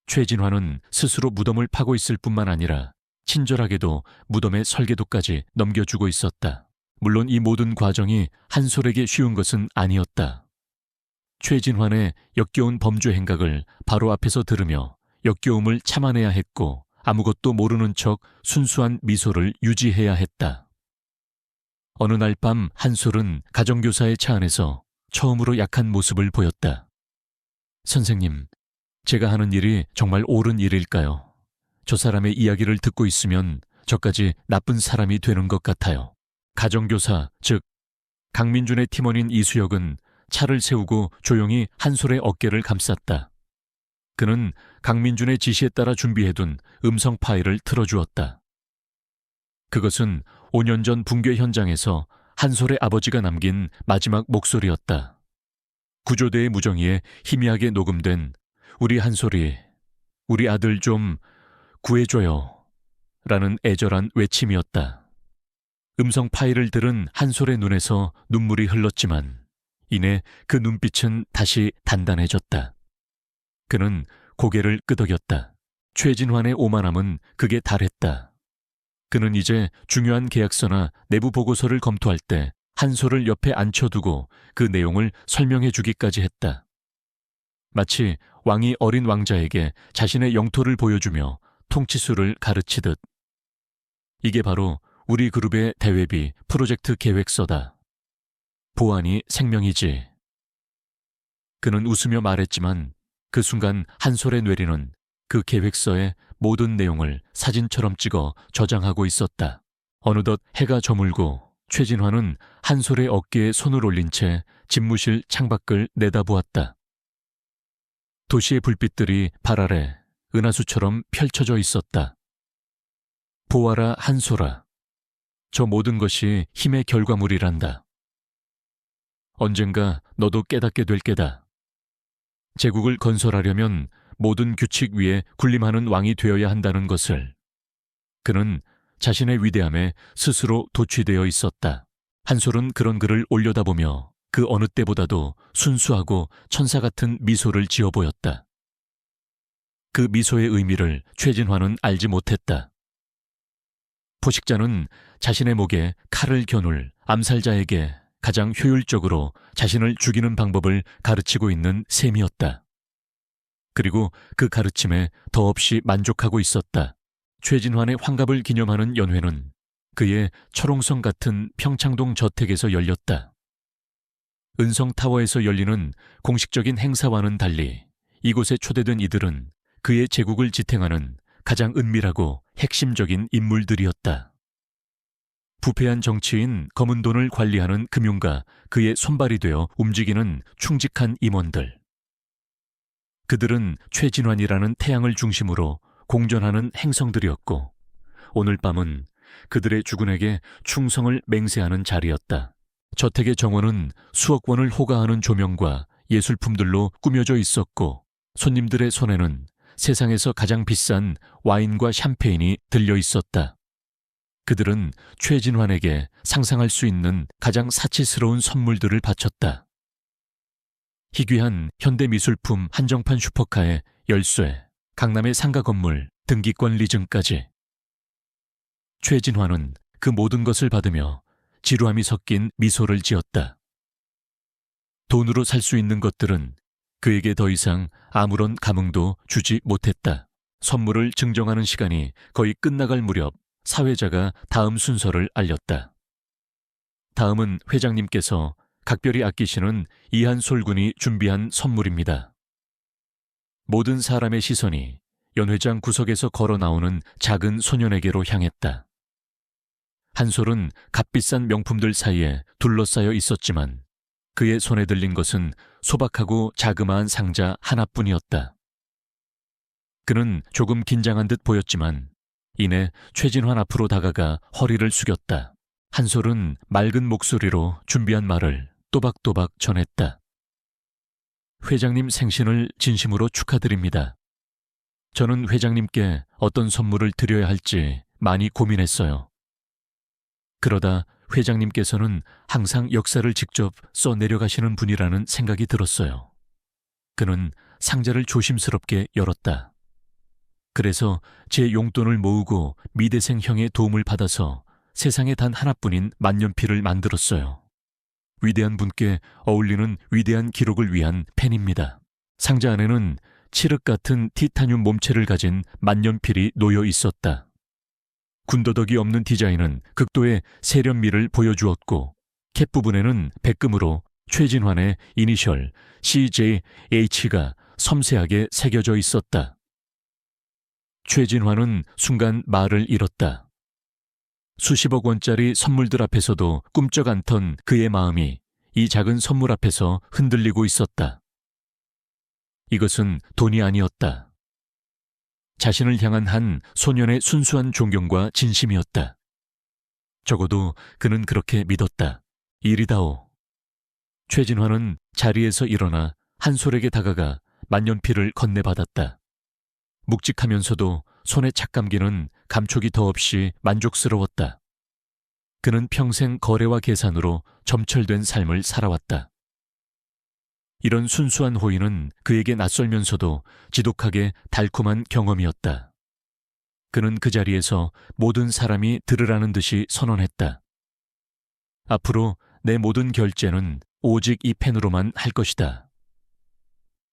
최진환은 스스로 무덤을 파고 있을 뿐만 아니라 친절하게도 무덤의 설계도까지 넘겨주고 있었다. 물론 이 모든 과정이 한솔에게 쉬운 것은 아니었다. 최진환의 역겨운 범죄 행각을 바로 앞에서 들으며 역겨움을 참아내야 했고 아무것도 모르는 척 순수한 미소를 유지해야 했다. 어느 날 밤 한솔은 가정교사의 차 안에서 처음으로 약한 모습을 보였다. 선생님, 제가 하는 일이 정말 옳은 일일까요? 저 사람의 이야기를 듣고 있으면 저까지 나쁜 사람이 되는 것 같아요. 가정교사, 즉 강민준의 팀원인 이수혁은 차를 세우고 조용히 한솔의 어깨를 감쌌다. 그는 강민준의 지시에 따라 준비해둔 음성 파일을 틀어주었다. 그것은 5년 전 붕괴 현장에서 한솔의 아버지가 남긴 마지막 목소리였다. 구조대의 무정의에 희미하게 녹음된 우리 한솔이, 우리 아들 좀 구해줘요 라는 애절한 외침이었다. 음성 파일을 들은 한솔의 눈에서 눈물이 흘렀지만 이내 그 눈빛은 다시 단단해졌다. 그는 고개를 끄덕였다. 최진환의 오만함은 극에 달했다. 그는 이제 중요한 계약서나 내부 보고서를 검토할 때 한솔을 옆에 앉혀두고 그 내용을 설명해 주기까지 했다. 마치 왕이 어린 왕자에게 자신의 영토를 보여주며 통치술을 가르치듯. 이게 바로 우리 그룹의 대외비 프로젝트 계획서다. 보안이 생명이지. 그는 웃으며 말했지만 그 순간 한솔의 뇌리는 그 계획서의 모든 내용을 사진처럼 찍어 저장하고 있었다. 어느덧 해가 저물고 최진환은 한솔의 어깨에 손을 올린 채 집무실 창밖을 내다보았다. 도시의 불빛들이 발 아래 은하수처럼 펼쳐져 있었다. 보아라 한솔아, 저 모든 것이 힘의 결과물이란다. 언젠가 너도 깨닫게 될 게다. 제국을 건설하려면 모든 규칙 위에 군림하는 왕이 되어야 한다는 것을. 그는 자신의 위대함에 스스로 도취되어 있었다. 한솔은 그런 글을 올려다보며 그 어느 때보다도 순수하고 천사 같은 미소를 지어 보였다. 그 미소의 의미를 최진환은 알지 못했다. 포식자는 자신의 목에 칼을 겨눌 암살자에게 가장 효율적으로 자신을 죽이는 방법을 가르치고 있는 셈이었다. 그리고 그 가르침에 더없이 만족하고 있었다. 최진환의 환갑을 기념하는 연회는 그의 철옹성 같은 평창동 저택에서 열렸다. 은성타워에서 열리는 공식적인 행사와는 달리 이곳에 초대된 이들은 그의 제국을 지탱하는 가장 은밀하고 핵심적인 인물들이었다. 부패한 정치인 검은 돈을 관리하는 금융가 그의 손발이 되어 움직이는 충직한 임원들. 그들은 최진환이라는 태양을 중심으로 공전하는 행성들이었고 오늘 밤은 그들의 주군에게 충성을 맹세하는 자리였다. 저택의 정원은 수억 원을 호가하는 조명과 예술품들로 꾸며져 있었고 손님들의 손에는 세상에서 가장 비싼 와인과 샴페인이 들려 있었다. 그들은 최진환에게 상상할 수 있는 가장 사치스러운 선물들을 바쳤다. 희귀한 현대미술품 한정판 슈퍼카의 열쇠, 강남의 상가 건물 등기권 리증까지. 최진환은 그 모든 것을 받으며 지루함이 섞인 미소를 지었다. 돈으로 살 수 있는 것들은 그에게 더 이상 아무런 감흥도 주지 못했다. 선물을 증정하는 시간이 거의 끝나갈 무렵 사회자가 다음 순서를 알렸다. 다음은 회장님께서 각별히 아끼시는 이한솔 군이 준비한 선물입니다. 모든 사람의 시선이 연회장 구석에서 걸어 나오는 작은 소년에게로 향했다. 한솔은 값비싼 명품들 사이에 둘러싸여 있었지만 그의 손에 들린 것은 소박하고 자그마한 상자 하나뿐이었다. 그는 조금 긴장한 듯 보였지만 이내 최진환 앞으로 다가가 허리를 숙였다. 한솔은 맑은 목소리로 준비한 말을 또박또박 전했다. 회장님 생신을 진심으로 축하드립니다. 저는 회장님께 어떤 선물을 드려야 할지 많이 고민했어요. 그러다 회장님께서는 항상 역사를 직접 써내려가시는 분이라는 생각이 들었어요. 그는 상자를 조심스럽게 열었다. 그래서 제 용돈을 모으고 미대생 형의 도움을 받아서 세상에 단 하나뿐인 만년필을 만들었어요. 위대한 분께 어울리는 위대한 기록을 위한 펜입니다. 상자 안에는 칠흑 같은 티타늄 몸체를 가진 만년필이 놓여 있었다. 군더더기 없는 디자인은 극도의 세련미를 보여주었고 캡 부분에는 백금으로 최진환의 이니셜 CJH가 섬세하게 새겨져 있었다. 최진환은 순간 말을 잃었다. 수십억 원짜리 선물들 앞에서도 꿈쩍 않던 그의 마음이 이 작은 선물 앞에서 흔들리고 있었다. 이것은 돈이 아니었다. 자신을 향한 한 소년의 순수한 존경과 진심이었다. 적어도 그는 그렇게 믿었다. 이리다오. 최진환은 자리에서 일어나 한솔에게 다가가 만년필을 건네받았다. 묵직하면서도 손에 착 감기는 감촉이 더없이 만족스러웠다. 그는 평생 거래와 계산으로 점철된 삶을 살아왔다. 이런 순수한 호의는 그에게 낯설면서도 지독하게 달콤한 경험이었다. 그는 그 자리에서 모든 사람이 들으라는 듯이 선언했다. 앞으로 내 모든 결제는 오직 이 펜으로만 할 것이다.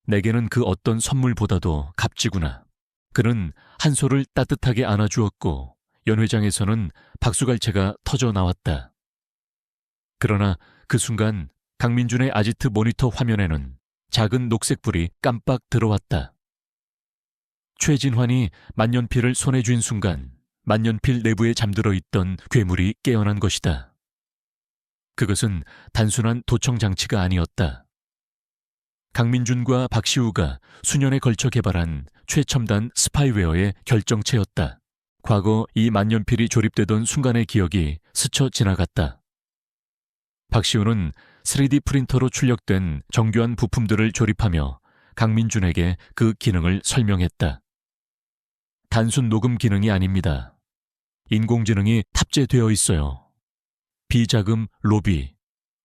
내게는 그 어떤 선물보다도 값지구나. 그는 한솔을 따뜻하게 안아주었고 연회장에서는 박수갈채가 터져 나왔다. 그러나 그 순간 강민준의 아지트 모니터 화면에는 작은 녹색불이 깜빡 들어왔다. 최진환이 만년필을 손에 쥔 순간 만년필 내부에 잠들어 있던 괴물이 깨어난 것이다. 그것은 단순한 도청 장치가 아니었다. 강민준과 박시우가 수년에 걸쳐 개발한 최첨단 스파이웨어의 결정체였다. 과거 이 만년필이 조립되던 순간의 기억이 스쳐 지나갔다. 박시우는 3D 프린터로 출력된 정교한 부품들을 조립하며 강민준에게 그 기능을 설명했다. 단순 녹음 기능이 아닙니다. 인공지능이 탑재되어 있어요. 비자금 로비,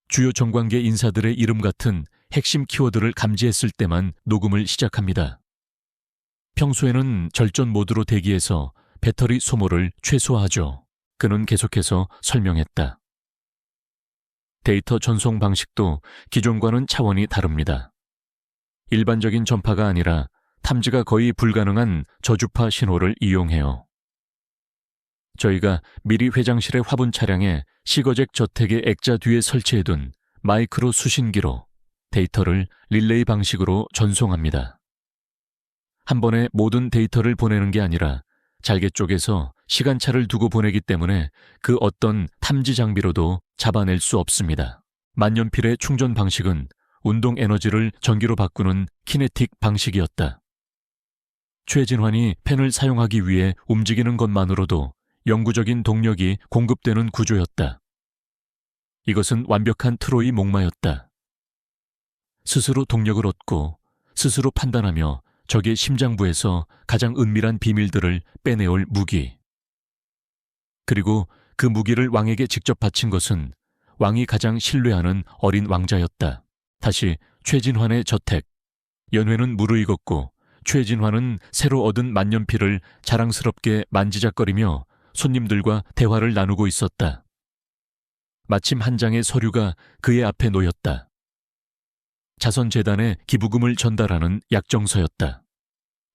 주요 정관계 인사들의 이름 같은 핵심 키워드를 감지했을 때만 녹음을 시작합니다. 평소에는 절전 모드로 대기해서 배터리 소모를 최소화하죠. 그는 계속해서 설명했다. 데이터 전송 방식도 기존과는 차원이 다릅니다. 일반적인 전파가 아니라 탐지가 거의 불가능한 저주파 신호를 이용해요. 저희가 미리 회장실의 화분 차량에 시거잭 저택의 액자 뒤에 설치해둔 마이크로 수신기로 데이터를 릴레이 방식으로 전송합니다. 한 번에 모든 데이터를 보내는 게 아니라 잘게 쪼개서 시간차를 두고 보내기 때문에 그 어떤 탐지 장비로도 잡아낼 수 없습니다. 만년필의 충전 방식은 운동 에너지를 전기로 바꾸는 키네틱 방식이었다. 최진환이 펜을 사용하기 위해 움직이는 것만으로도 영구적인 동력이 공급되는 구조였다. 이것은 완벽한 트로이 목마였다. 스스로 동력을 얻고 스스로 판단하며 적의 심장부에서 가장 은밀한 비밀들을 빼내올 무기. 그리고 그 무기를 왕에게 직접 바친 것은 왕이 가장 신뢰하는 어린 왕자였다. 다시 최진환의 저택. 연회는 무르익었고 최진환은 새로 얻은 만년필을 자랑스럽게 만지작거리며 손님들과 대화를 나누고 있었다. 마침 한 장의 서류가 그의 앞에 놓였다. 자선재단에 기부금을 전달하는 약정서였다.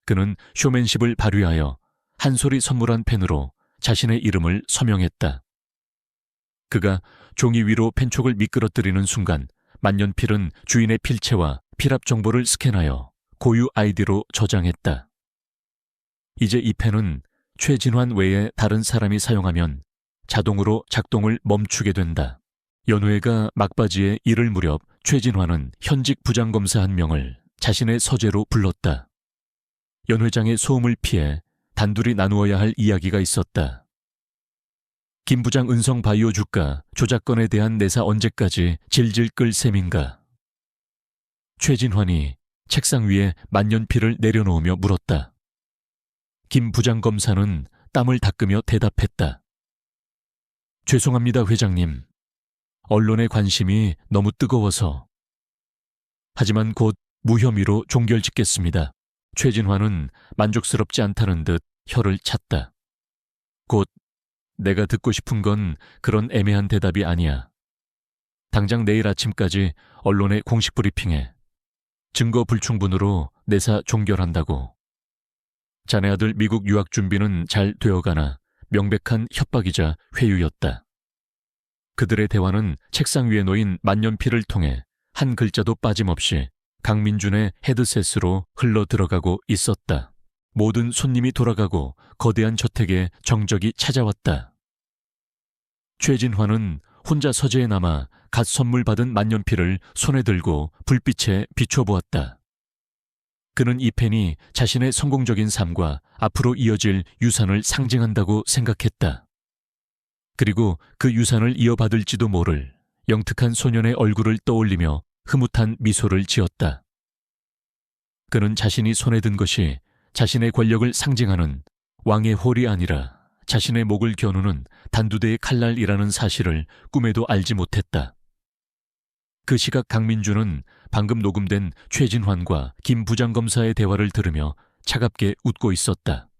그는 쇼맨십을 발휘하여 한솔이 선물한 펜으로 자신의 이름을 서명했다. 그가 종이 위로 펜촉을 미끄러뜨리는 순간 만년필은 주인의 필체와 필압 정보를 스캔하여 고유 아이디로 저장했다. 이제 이 펜은 최진환 외에 다른 사람이 사용하면 자동으로 작동을 멈추게 된다. 연우회가 막바지에 이를 무렵 최진환은 현직 부장검사 한 명을 자신의 서재로 불렀다. 연 회장의 소음을 피해 단둘이 나누어야 할 이야기가 있었다. 김 부장 은성 바이오 주가 조작건에 대한 내사 언제까지 질질 끌 셈인가? 최진환이 책상 위에 만년필을 내려놓으며 물었다. 김 부장검사는 땀을 닦으며 대답했다. 죄송합니다, 회장님. 언론의 관심이 너무 뜨거워서. 하지만 곧 무혐의로 종결짓겠습니다. 최진환은 만족스럽지 않다는 듯 혀를 찼다. 곧 내가 듣고 싶은 건 그런 애매한 대답이 아니야. 당장 내일 아침까지 언론에 공식 브리핑해. 증거 불충분으로 내사 종결한다고. 자네 아들 미국 유학 준비는 잘 되어가나 명백한 협박이자 회유였다. 그들의 대화는 책상 위에 놓인 만년필을 통해 한 글자도 빠짐없이 강민준의 헤드셋으로 흘러 들어가고 있었다. 모든 손님이 돌아가고 거대한 저택에 정적이 찾아왔다. 최진환은 혼자 서재에 남아 갓 선물 받은 만년필을 손에 들고 불빛에 비춰보았다. 그는 이 펜이 자신의 성공적인 삶과 앞으로 이어질 유산을 상징한다고 생각했다. 그리고 그 유산을 이어받을지도 모를 영특한 소년의 얼굴을 떠올리며 흐뭇한 미소를 지었다. 그는 자신이 손에 든 것이 자신의 권력을 상징하는 왕의 홀이 아니라 자신의 목을 겨누는 단두대의 칼날이라는 사실을 꿈에도 알지 못했다. 그 시각 강민주는 방금 녹음된 최진환과 김 부장검사의 대화를 들으며 차갑게 웃고 있었다.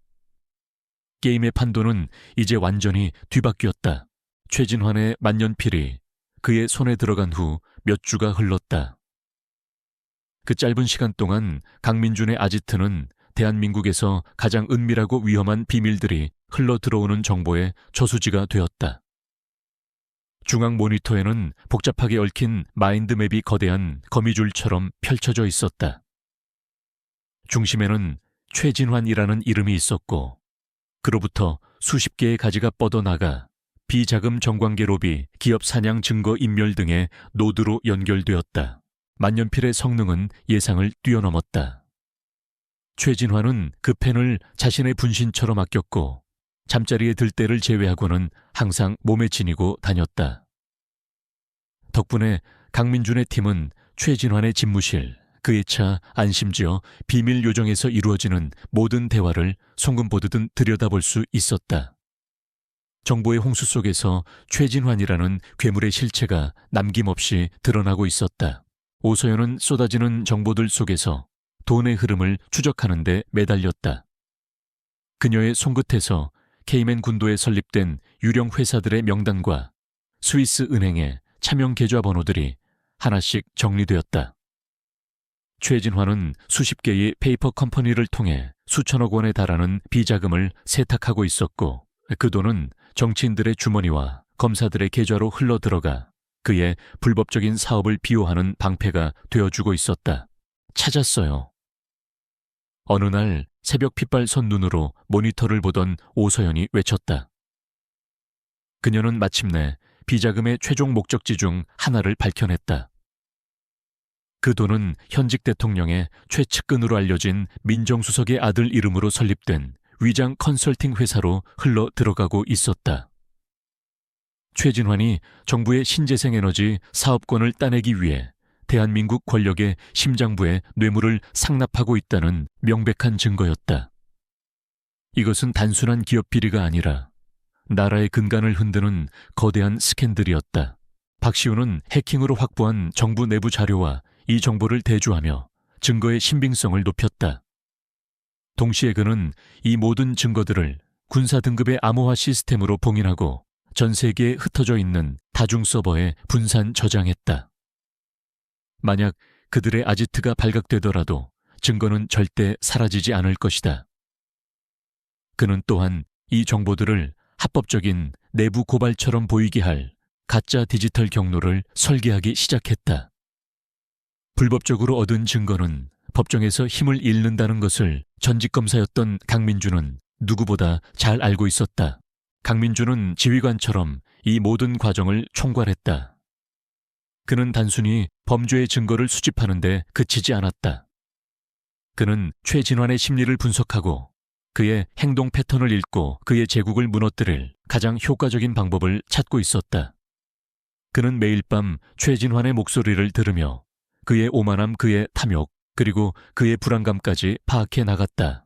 게임의 판도는 이제 완전히 뒤바뀌었다. 최진환의 만년필이 그의 손에 들어간 후 몇 주가 흘렀다. 그 짧은 시간 동안 강민준의 아지트는 대한민국에서 가장 은밀하고 위험한 비밀들이 흘러 들어오는 정보의 저수지가 되었다. 중앙 모니터에는 복잡하게 얽힌 마인드맵이 거대한 거미줄처럼 펼쳐져 있었다. 중심에는 최진환이라는 이름이 있었고 그로부터 수십 개의 가지가 뻗어나가 비자금 정관계 로비, 기업 사냥 증거 인멸 등의 노드로 연결되었다. 만년필의 성능은 예상을 뛰어넘었다. 최진환은 그 펜을 자신의 분신처럼 아꼈고 잠자리에 들 때를 제외하고는 항상 몸에 지니고 다녔다. 덕분에 강민준의 팀은 최진환의 집무실, 그의 차, 안심지어 비밀 요정에서 이루어지는 모든 대화를 송금 보듯 들여다볼 수 있었다. 정보의 홍수 속에서 최진환이라는 괴물의 실체가 남김없이 드러나고 있었다. 오서연은 쏟아지는 정보들 속에서 돈의 흐름을 추적하는 데 매달렸다. 그녀의 손끝에서 케이맨 군도에 설립된 유령 회사들의 명단과 스위스 은행의 차명 계좌 번호들이 하나씩 정리되었다. 최진환은 수십 개의 페이퍼 컴퍼니를 통해 수천억 원에 달하는 비자금을 세탁하고 있었고 그 돈은 정치인들의 주머니와 검사들의 계좌로 흘러들어가 그의 불법적인 사업을 비호하는 방패가 되어주고 있었다. 찾았어요. 어느 날 새벽 핏발선 눈으로 모니터를 보던 오서연이 외쳤다. 그녀는 마침내 비자금의 최종 목적지 중 하나를 밝혀냈다. 그 돈은 현직 대통령의 최측근으로 알려진 민정수석의 아들 이름으로 설립된 위장 컨설팅 회사로 흘러 들어가고 있었다. 최진환이 정부의 신재생에너지 사업권을 따내기 위해 대한민국 권력의 심장부에 뇌물을 상납하고 있다는 명백한 증거였다. 이것은 단순한 기업 비리가 아니라 나라의 근간을 흔드는 거대한 스캔들이었다. 박시우는 해킹으로 확보한 정부 내부 자료와 이 정보를 대조하며 증거의 신빙성을 높였다. 동시에 그는 이 모든 증거들을 군사 등급의 암호화 시스템으로 봉인하고 전 세계에 흩어져 있는 다중 서버에 분산 저장했다. 만약 그들의 아지트가 발각되더라도 증거는 절대 사라지지 않을 것이다. 그는 또한 이 정보들을 합법적인 내부 고발처럼 보이게 할 가짜 디지털 경로를 설계하기 시작했다. 불법적으로 얻은 증거는 법정에서 힘을 잃는다는 것을 전직 검사였던 강민주는 누구보다 잘 알고 있었다. 강민주는 지휘관처럼 이 모든 과정을 총괄했다. 그는 단순히 범죄의 증거를 수집하는 데 그치지 않았다. 그는 최진환의 심리를 분석하고 그의 행동 패턴을 읽고 그의 제국을 무너뜨릴 가장 효과적인 방법을 찾고 있었다. 그는 매일 밤 최진환의 목소리를 들으며 그의 오만함, 그의 탐욕, 그리고 그의 불안감까지 파악해 나갔다.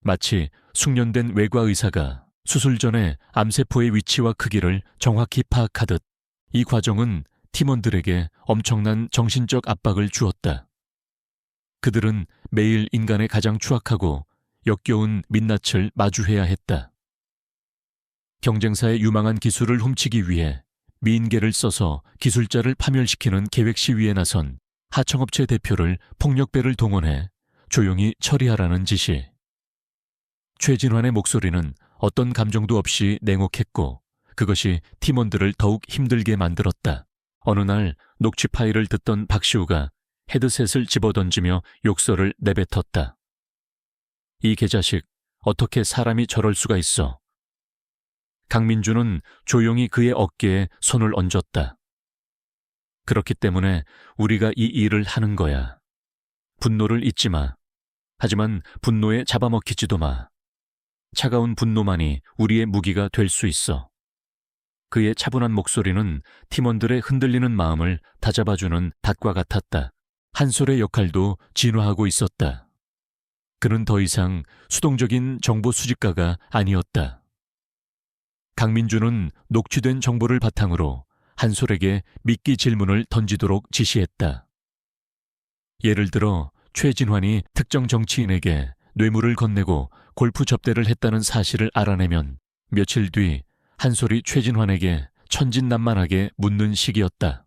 마치 숙련된 외과 의사가 수술 전에 암세포의 위치와 크기를 정확히 파악하듯 이 과정은 팀원들에게 엄청난 정신적 압박을 주었다. 그들은 매일 인간의 가장 추악하고 역겨운 민낯을 마주해야 했다. 경쟁사의 유망한 기술을 훔치기 위해 미인계를 써서 기술자를 파멸시키는 계획 시위에 나선 하청업체 대표를 폭력배를 동원해 조용히 처리하라는 지시. 최진환의 목소리는 어떤 감정도 없이 냉혹했고 그것이 팀원들을 더욱 힘들게 만들었다. 어느 날 녹취 파일을 듣던 박시우가 헤드셋을 집어던지며 욕설을 내뱉었다. 이 개자식, 어떻게 사람이 저럴 수가 있어. 강민주는 조용히 그의 어깨에 손을 얹었다. 그렇기 때문에 우리가 이 일을 하는 거야. 분노를 잊지 마. 하지만 분노에 잡아먹히지도 마. 차가운 분노만이 우리의 무기가 될 수 있어. 그의 차분한 목소리는 팀원들의 흔들리는 마음을 다잡아주는 닷과 같았다. 한솔의 역할도 진화하고 있었다. 그는 더 이상 수동적인 정보 수집가가 아니었다. 강민주는 녹취된 정보를 바탕으로 한솔에게 미끼 질문을 던지도록 지시했다. 예를 들어 최진환이 특정 정치인에게 뇌물을 건네고 골프 접대를 했다는 사실을 알아내면 며칠 뒤 한솔이 최진환에게 천진난만하게 묻는 식이었다.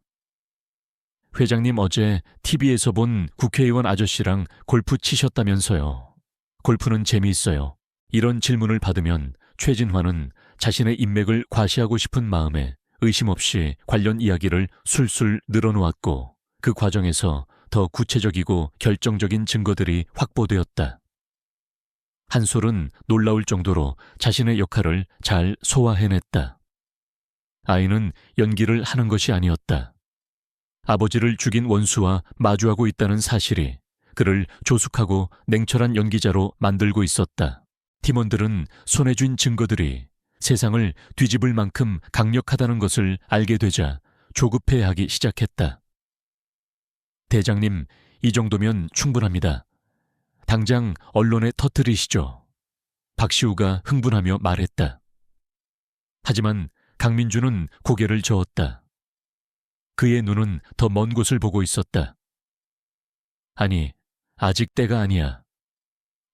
회장님, 어제 TV에서 본 국회의원 아저씨랑 골프 치셨다면서요. 골프는 재미있어요. 이런 질문을 받으면 최진환은 자신의 인맥을 과시하고 싶은 마음에 의심 없이 관련 이야기를 술술 늘어놓았고 그 과정에서 더 구체적이고 결정적인 증거들이 확보되었다. 한솔은 놀라울 정도로 자신의 역할을 잘 소화해냈다. 아이는 연기를 하는 것이 아니었다. 아버지를 죽인 원수와 마주하고 있다는 사실이 그를 조숙하고 냉철한 연기자로 만들고 있었다. 팀원들은 손에 쥔 증거들이 세상을 뒤집을 만큼 강력하다는 것을 알게 되자 조급해하기 시작했다. 대장님, 이 정도면 충분합니다. 당장 언론에 터뜨리시죠. 박시우가 흥분하며 말했다. 하지만 강민주는 고개를 저었다. 그의 눈은 더 먼 곳을 보고 있었다. 아니, 아직 때가 아니야.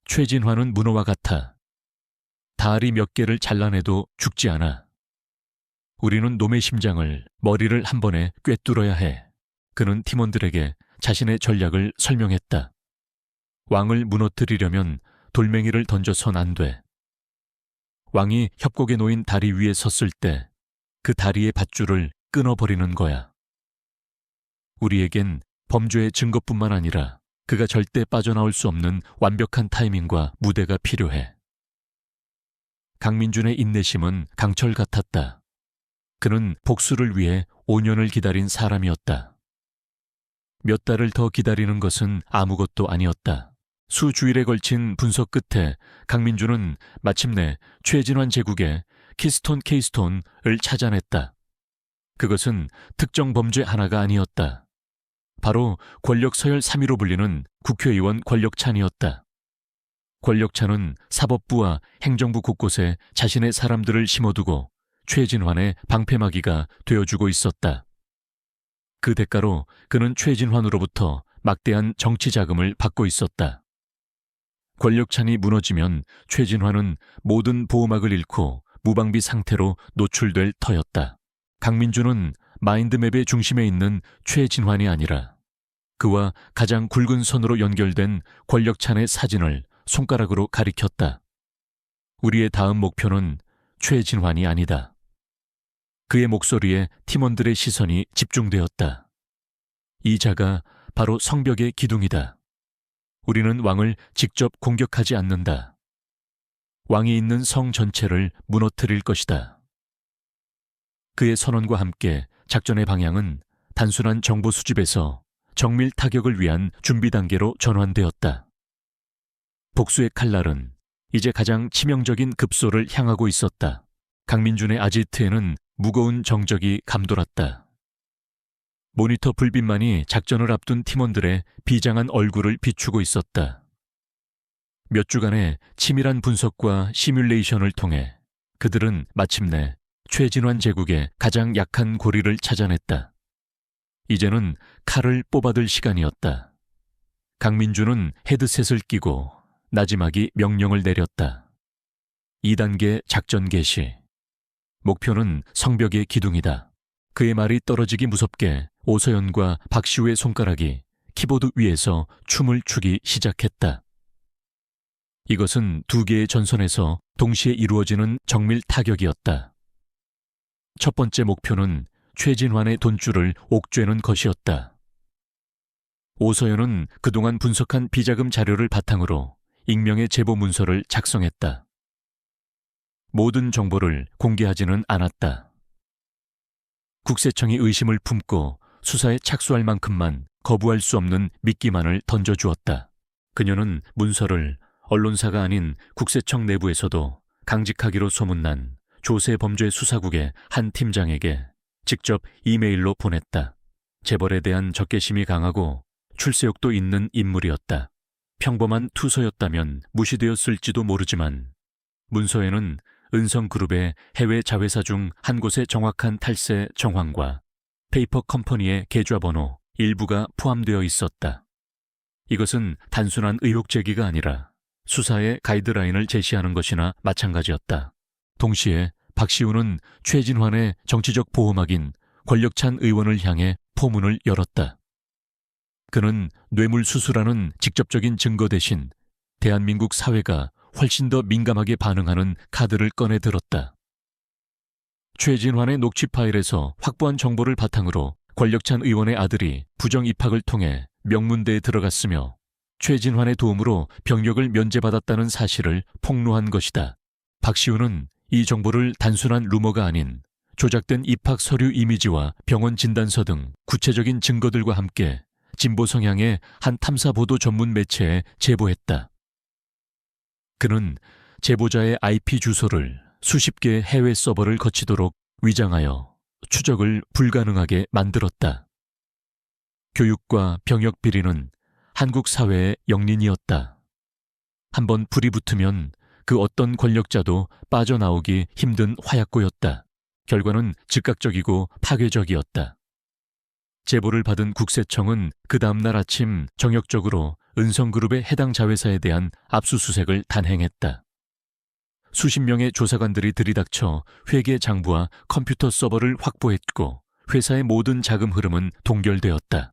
최진환은 문어와 같아. 다리 몇 개를 잘라내도 죽지 않아. 우리는 놈의 심장을, 머리를 한 번에 꿰뚫어야 해. 그는 팀원들에게 자신의 전략을 설명했다. 왕을 무너뜨리려면 돌멩이를 던져선 안 돼. 왕이 협곡에 놓인 다리 위에 섰을 때 그 다리의 밧줄을 끊어버리는 거야. 우리에겐 범죄의 증거뿐만 아니라 그가 절대 빠져나올 수 없는 완벽한 타이밍과 무대가 필요해. 강민준의 인내심은 강철 같았다. 그는 복수를 위해 5년을 기다린 사람이었다. 몇 달을 더 기다리는 것은 아무것도 아니었다. 수주일에 걸친 분석 끝에 강민주는 마침내 최진환 제국의 키스톤 케이스톤을 찾아냈다. 그것은 특정 범죄 하나가 아니었다. 바로 권력 서열 3위로 불리는 국회의원 권력찬이었다. 권력찬은 사법부와 행정부 곳곳에 자신의 사람들을 심어두고 최진환의 방패막이가 되어주고 있었다. 그 대가로 그는 최진환으로부터 막대한 정치 자금을 받고 있었다. 권력찬이 무너지면 최진환은 모든 보호막을 잃고 무방비 상태로 노출될 터였다. 강민주는 마인드맵의 중심에 있는 최진환이 아니라 그와 가장 굵은 선으로 연결된 권력찬의 사진을 손가락으로 가리켰다. 우리의 다음 목표는 최진환이 아니다. 그의 목소리에 팀원들의 시선이 집중되었다. 이 자가 바로 성벽의 기둥이다. 우리는 왕을 직접 공격하지 않는다. 왕이 있는 성 전체를 무너뜨릴 것이다. 그의 선언과 함께 작전의 방향은 단순한 정보 수집에서 정밀 타격을 위한 준비 단계로 전환되었다. 복수의 칼날은 이제 가장 치명적인 급소를 향하고 있었다. 강민준의 아지트에는 무거운 정적이 감돌았다. 모니터 불빛만이 작전을 앞둔 팀원들의 비장한 얼굴을 비추고 있었다. 몇 주간의 치밀한 분석과 시뮬레이션을 통해 그들은 마침내 최진환 제국의 가장 약한 고리를 찾아냈다. 이제는 칼을 뽑아들 시간이었다. 강민준은 헤드셋을 끼고 나지막이 명령을 내렸다. 2단계 작전 개시. 목표는 성벽의 기둥이다. 그의 말이 떨어지기 무섭게 오서연과 박시우의 손가락이 키보드 위에서 춤을 추기 시작했다. 이것은 두 개의 전선에서 동시에 이루어지는 정밀 타격이었다. 첫 번째 목표는 최진환의 돈줄을 옥죄는 것이었다. 오서연은 그동안 분석한 비자금 자료를 바탕으로 익명의 제보 문서를 작성했다. 모든 정보를 공개하지는 않았다. 국세청이 의심을 품고 수사에 착수할 만큼만 거부할 수 없는 미끼만을 던져주었다. 그녀는 문서를 언론사가 아닌 국세청 내부에서도 강직하기로 소문난 조세범죄수사국의 한 팀장에게 직접 이메일로 보냈다. 재벌에 대한 적개심이 강하고 출세욕도 있는 인물이었다. 평범한 투서였다면 무시되었을지도 모르지만 문서에는 은성그룹의 해외 자회사 중 한 곳의 정확한 탈세 정황과 페이퍼 컴퍼니의 계좌번호 일부가 포함되어 있었다. 이것은 단순한 의혹 제기가 아니라 수사의 가이드라인을 제시하는 것이나 마찬가지였다. 동시에 박시우는 최진환의 정치적 보호막인 권력찬 의원을 향해 포문을 열었다. 그는 뇌물수수라는 직접적인 증거 대신 대한민국 사회가 훨씬 더 민감하게 반응하는 카드를 꺼내 들었다. 최진환의 녹취 파일에서 확보한 정보를 바탕으로 권력찬 의원의 아들이 부정 입학을 통해 명문대에 들어갔으며 최진환의 도움으로 병역을 면제받았다는 사실을 폭로한 것이다. 박시우는 이 정보를 단순한 루머가 아닌 조작된 입학 서류 이미지와 병원 진단서 등 구체적인 증거들과 함께 진보 성향의 한 탐사보도 전문 매체에 제보했다. 그는 제보자의 IP 주소를 수십 개의 해외 서버를 거치도록 위장하여 추적을 불가능하게 만들었다. 교육과 병역 비리는 한국 사회의 영린이었다. 한번 불이 붙으면 그 어떤 권력자도 빠져나오기 힘든 화약고였다. 결과는 즉각적이고 파괴적이었다. 제보를 받은 국세청은 그 다음날 아침 정역적으로 은성그룹의 해당 자회사에 대한 압수수색을 단행했다. 수십 명의 조사관들이 들이닥쳐 회계 장부와 컴퓨터 서버를 확보했고 회사의 모든 자금 흐름은 동결되었다.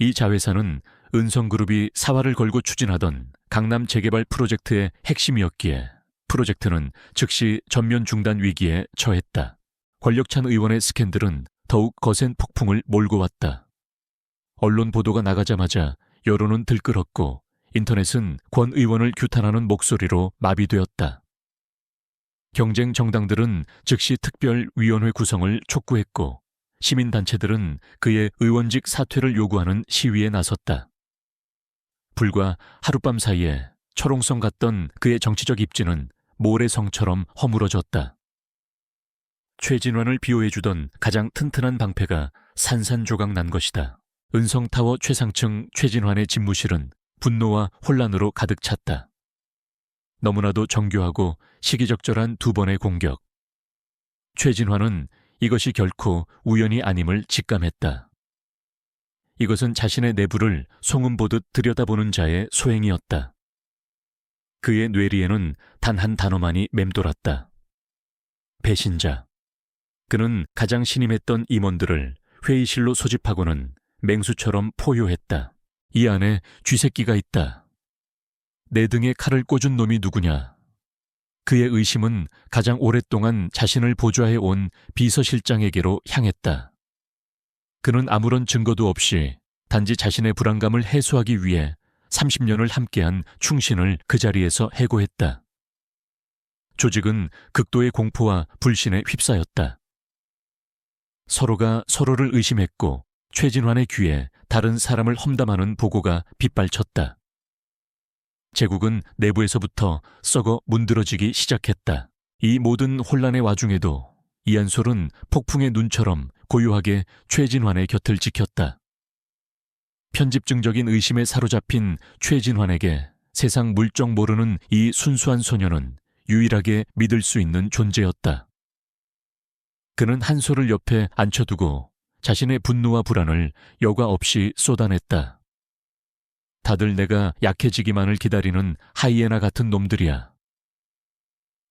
이 자회사는 은성그룹이 사활을 걸고 추진하던 강남 재개발 프로젝트의 핵심이었기에 프로젝트는 즉시 전면 중단 위기에 처했다. 권력찬 의원의 스캔들은 더욱 거센 폭풍을 몰고 왔다. 언론 보도가 나가자마자 여론은 들끓었고 인터넷은 권 의원을 규탄하는 목소리로 마비되었다. 경쟁 정당들은 즉시 특별위원회 구성을 촉구했고 시민단체들은 그의 의원직 사퇴를 요구하는 시위에 나섰다. 불과 하룻밤 사이에 철옹성 같던 그의 정치적 입지는 모래성처럼 허물어졌다. 최진환을 비호해주던 가장 튼튼한 방패가 산산조각 난 것이다. 은성타워 최상층 최진환의 집무실은 분노와 혼란으로 가득 찼다. 너무나도 정교하고 시기적절한 두 번의 공격. 최진환은 이것이 결코 우연이 아님을 직감했다. 이것은 자신의 내부를 송음보듯 들여다보는 자의 소행이었다. 그의 뇌리에는 단 한 단어만이 맴돌았다. 배신자. 그는 가장 신임했던 임원들을 회의실로 소집하고는 맹수처럼 포효했다. 이 안에 쥐새끼가 있다. 내 등에 칼을 꽂은 놈이 누구냐. 그의 의심은 가장 오랫동안 자신을 보좌해 온 비서실장에게로 향했다. 그는 아무런 증거도 없이 단지 자신의 불안감을 해소하기 위해 30년을 함께한 충신을 그 자리에서 해고했다. 조직은 극도의 공포와 불신에 휩싸였다. 서로가 서로를 의심했고 최진환의 귀에 다른 사람을 험담하는 보고가 빗발쳤다. 제국은 내부에서부터 썩어 문드러지기 시작했다. 이 모든 혼란의 와중에도 이한솔은 폭풍의 눈처럼 고요하게 최진환의 곁을 지켰다. 편집증적인 의심에 사로잡힌 최진환에게 세상 물정 모르는 이 순수한 소녀는 유일하게 믿을 수 있는 존재였다. 그는 한솔을 옆에 앉혀두고 자신의 분노와 불안을 여과 없이 쏟아냈다. 다들 내가 약해지기만을 기다리는 하이에나 같은 놈들이야.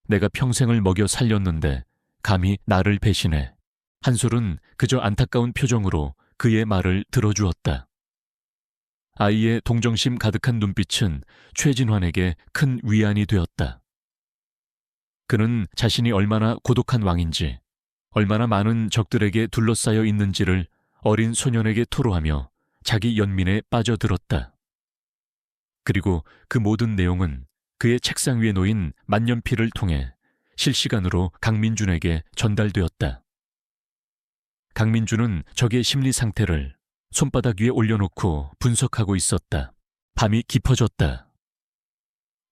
내가 평생을 먹여 살렸는데 감히 나를 배신해. 한솔은 그저 안타까운 표정으로 그의 말을 들어주었다. 아이의 동정심 가득한 눈빛은 최진환에게 큰 위안이 되었다. 그는 자신이 얼마나 고독한 왕인지, 얼마나 많은 적들에게 둘러싸여 있는지를 어린 소년에게 토로하며 자기 연민에 빠져들었다. 그리고 그 모든 내용은 그의 책상 위에 놓인 만년필을 통해 실시간으로 강민준에게 전달되었다. 강민준은 적의 심리 상태를 손바닥 위에 올려놓고 분석하고 있었다. 밤이 깊어졌다.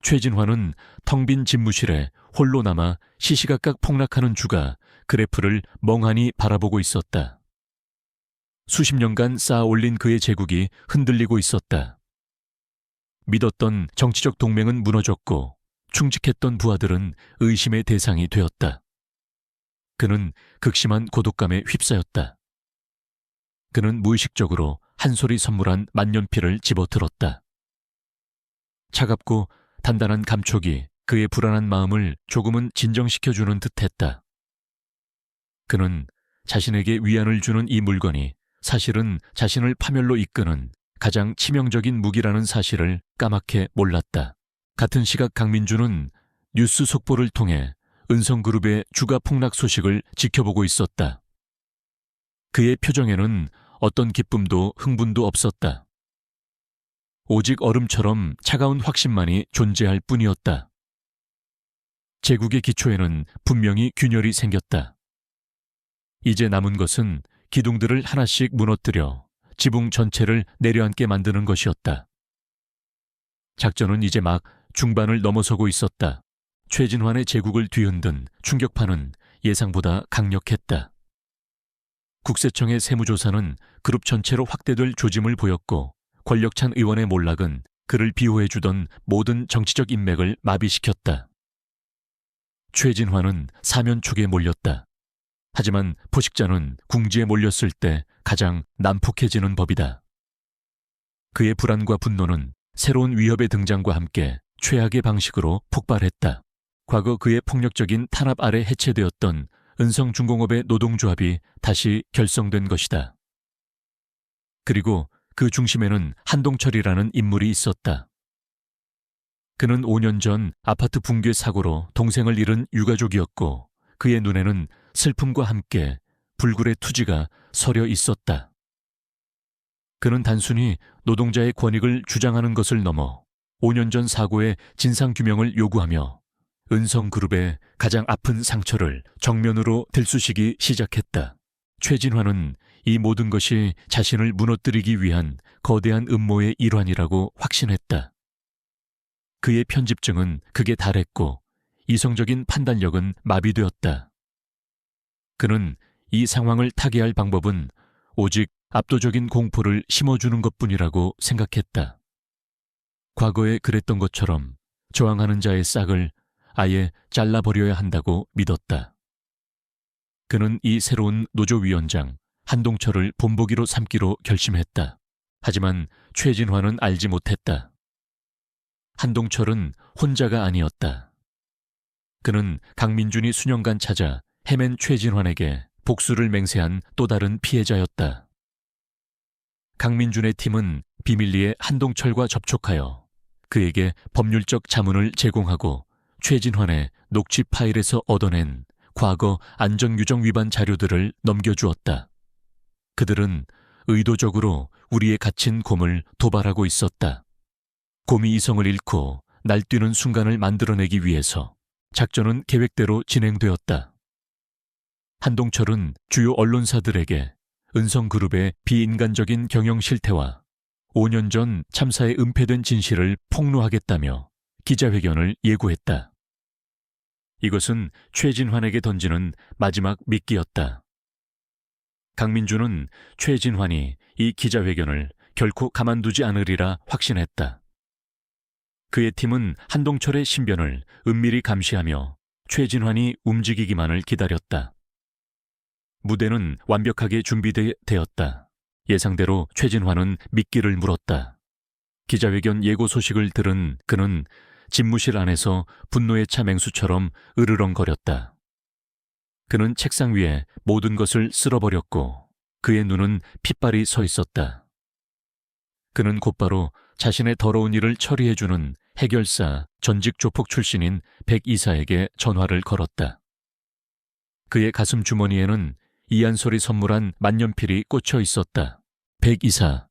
최진환은 텅 빈 집무실에 홀로 남아 시시각각 폭락하는 주가 그래프를 멍하니 바라보고 있었다. 수십 년간 쌓아 올린 그의 제국이 흔들리고 있었다. 믿었던 정치적 동맹은 무너졌고 충직했던 부하들은 의심의 대상이 되었다. 그는 극심한 고독감에 휩싸였다. 그는 무의식적으로 한솔이 선물한 만년필을 집어들었다. 차갑고 단단한 감촉이 그의 불안한 마음을 조금은 진정시켜주는 듯했다. 그는 자신에게 위안을 주는 이 물건이 사실은 자신을 파멸로 이끄는 가장 치명적인 무기라는 사실을 까맣게 몰랐다. 같은 시각 강민주는 뉴스 속보를 통해 은성그룹의 주가 폭락 소식을 지켜보고 있었다. 그의 표정에는 어떤 기쁨도 흥분도 없었다. 오직 얼음처럼 차가운 확신만이 존재할 뿐이었다. 제국의 기초에는 분명히 균열이 생겼다. 이제 남은 것은 기둥들을 하나씩 무너뜨려 지붕 전체를 내려앉게 만드는 것이었다. 작전은 이제 막 중반을 넘어서고 있었다. 최진환의 제국을 뒤흔든 충격파는 예상보다 강력했다. 국세청의 세무조사는 그룹 전체로 확대될 조짐을 보였고 권력찬 의원의 몰락은 그를 비호해주던 모든 정치적 인맥을 마비시켰다. 최진환은 사면촉에 몰렸다. 하지만 포식자는 궁지에 몰렸을 때 가장 난폭해지는 법이다. 그의 불안과 분노는 새로운 위협의 등장과 함께 최악의 방식으로 폭발했다. 과거 그의 폭력적인 탄압 아래 해체되었던 은성중공업의 노동조합이 다시 결성된 것이다. 그리고 그 중심에는 한동철이라는 인물이 있었다. 그는 5년 전 아파트 붕괴 사고로 동생을 잃은 유가족이었고 그의 눈에는 슬픔과 함께 불굴의 투지가 서려 있었다. 그는 단순히 노동자의 권익을 주장하는 것을 넘어 5년 전 사고의 진상규명을 요구하며 은성그룹의 가장 아픈 상처를 정면으로 들쑤시기 시작했다. 최진환은 이 모든 것이 자신을 무너뜨리기 위한 거대한 음모의 일환이라고 확신했다. 그의 편집증은 극에 달했고 이성적인 판단력은 마비되었다. 그는 이 상황을 타개할 방법은 오직 압도적인 공포를 심어주는 것뿐이라고 생각했다. 과거에 그랬던 것처럼 저항하는 자의 싹을 아예 잘라버려야 한다고 믿었다. 그는 이 새로운 노조위원장 한동철을 본보기로 삼기로 결심했다. 하지만 최진환은 알지 못했다. 한동철은 혼자가 아니었다. 그는 강민준이 수년간 찾아 헤맨 최진환에게 복수를 맹세한 또 다른 피해자였다. 강민준의 팀은 비밀리에 한동철과 접촉하여 그에게 법률적 자문을 제공하고 최진환의 녹취 파일에서 얻어낸 과거 안전규정 위반 자료들을 넘겨주었다. 그들은 의도적으로 우리의 갇힌 곰을 도발하고 있었다. 곰이 이성을 잃고 날뛰는 순간을 만들어내기 위해서 작전은 계획대로 진행되었다. 한동철은 주요 언론사들에게 은성그룹의 비인간적인 경영 실태와 5년 전 참사에 은폐된 진실을 폭로하겠다며 기자회견을 예고했다. 이것은 최진환에게 던지는 마지막 미끼였다. 강민주는 최진환이 이 기자회견을 결코 가만두지 않으리라 확신했다. 그의 팀은 한동철의 신변을 은밀히 감시하며 최진환이 움직이기만을 기다렸다. 무대는 완벽하게 준비되었다. 예상대로 최진환은 미끼를 물었다. 기자회견 예고 소식을 들은 그는 집무실 안에서 분노에 차 맹수처럼 으르렁거렸다. 그는 책상 위에 모든 것을 쓸어버렸고 그의 눈은 핏발이 서 있었다. 그는 곧바로 자신의 더러운 일을 처리해주는 해결사 전직 조폭 출신인 백 이사에게 전화를 걸었다. 그의 가슴 주머니에는 이한솔이 선물한 만년필이 꽂혀 있었다. 백 이사,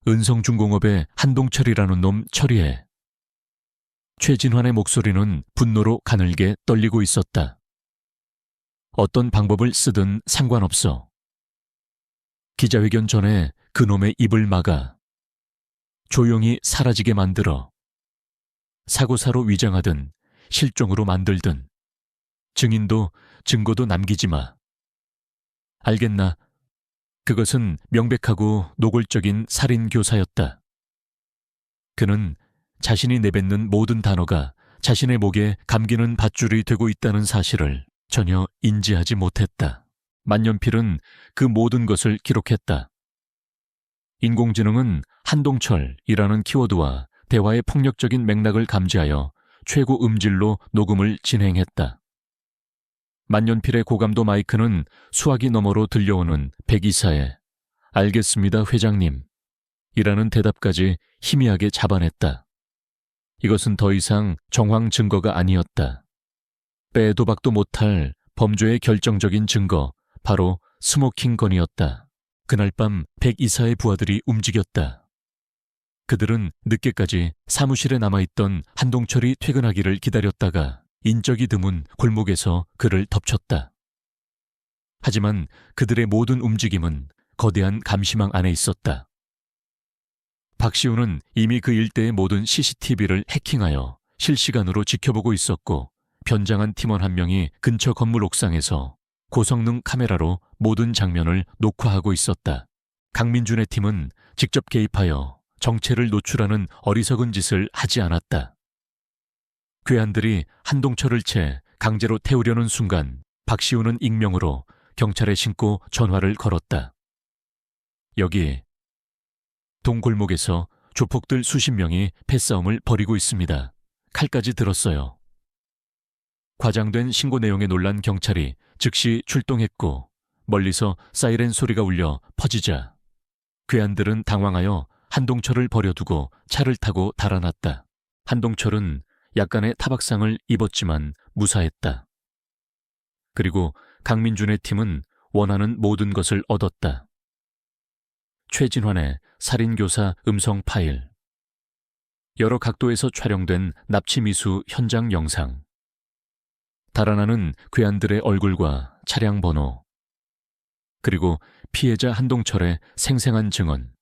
은성중공업의 한동철이라는 놈 처리해. 최진환의 목소리는 분노로 가늘게 떨리고 있었다. 어떤 방법을 쓰든 상관없어. 기자회견 전에 그놈의 입을 막아. 조용히 사라지게 만들어. 사고사로 위장하든 실종으로 만들든 증인도 증거도 남기지 마. 알겠나? 그것은 명백하고 노골적인 살인교사였다. 그는 자신이 내뱉는 모든 단어가 자신의 목에 감기는 밧줄이 되고 있다는 사실을 전혀 인지하지 못했다. 만년필은 그 모든 것을 기록했다. 인공지능은 한동철이라는 키워드와 대화의 폭력적인 맥락을 감지하여 최고 음질로 녹음을 진행했다. 만년필의 고감도 마이크는 수화기 너머로 들려오는 백 이사의 알겠습니다 회장님 이라는 대답까지 희미하게 잡아냈다. 이것은 더 이상 정황 증거가 아니었다. 빼도 박도 못할 범죄의 결정적인 증거, 바로 스모킹건이었다. 그날 밤 백 이사의 부하들이 움직였다. 그들은 늦게까지 사무실에 남아있던 한동철이 퇴근하기를 기다렸다가 인적이 드문 골목에서 그를 덮쳤다. 하지만 그들의 모든 움직임은 거대한 감시망 안에 있었다. 박시우는 이미 그 일대의 모든 CCTV를 해킹하여 실시간으로 지켜보고 있었고 변장한 팀원 한 명이 근처 건물 옥상에서 고성능 카메라로 모든 장면을 녹화하고 있었다. 강민준의 팀은 직접 개입하여 정체를 노출하는 어리석은 짓을 하지 않았다. 괴한들이 한동철을 채 강제로 태우려는 순간 박시우는 익명으로 경찰에 신고 전화를 걸었다. 여기 동골목에서 조폭들 수십 명이 패싸움을 벌이고 있습니다. 칼까지 들었어요. 과장된 신고 내용에 놀란 경찰이 즉시 출동했고 멀리서 사이렌 소리가 울려 퍼지자 괴한들은 당황하여 한동철을 버려두고 차를 타고 달아났다. 한동철은 약간의 타박상을 입었지만 무사했다. 그리고 강민준의 팀은 원하는 모든 것을 얻었다. 최진환의 살인교사 음성 파일, 여러 각도에서 촬영된 납치미수 현장 영상, 달아나는 괴한들의 얼굴과 차량 번호, 그리고 피해자 한동철의 생생한 증언.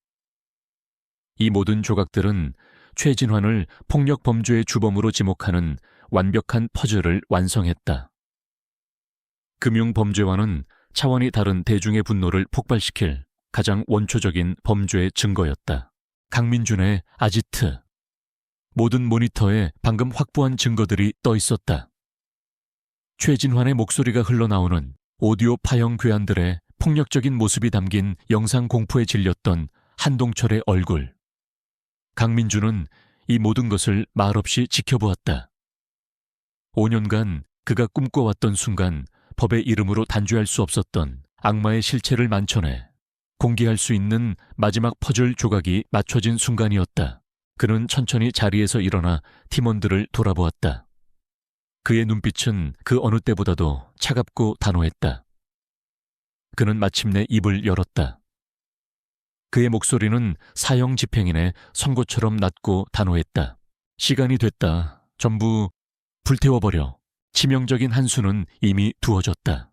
이 모든 조각들은 최진환을 폭력 범죄의 주범으로 지목하는 완벽한 퍼즐을 완성했다. 금융범죄와는 차원이 다른 대중의 분노를 폭발시킬 가장 원초적인 범죄의 증거였다. 강민준의 아지트. 모든 모니터에 방금 확보한 증거들이 떠 있었다. 최진환의 목소리가 흘러나오는 오디오 파형 괴한들의 폭력적인 모습이 담긴 영상 공포에 질렸던 한동철의 얼굴. 강민준은 이 모든 것을 말없이 지켜보았다. 5년간 그가 꿈꿔왔던 순간 법의 이름으로 단죄할 수 없었던 악마의 실체를 만천해 공개할 수 있는 마지막 퍼즐 조각이 맞춰진 순간이었다. 그는 천천히 자리에서 일어나 팀원들을 돌아보았다. 그의 눈빛은 그 어느 때보다도 차갑고 단호했다. 그는 마침내 입을 열었다. 그의 목소리는 사형 집행인의 선고처럼 낮고 단호했다. 시간이 됐다. 전부 불태워버려. 치명적인 한 수는 이미 두어졌다.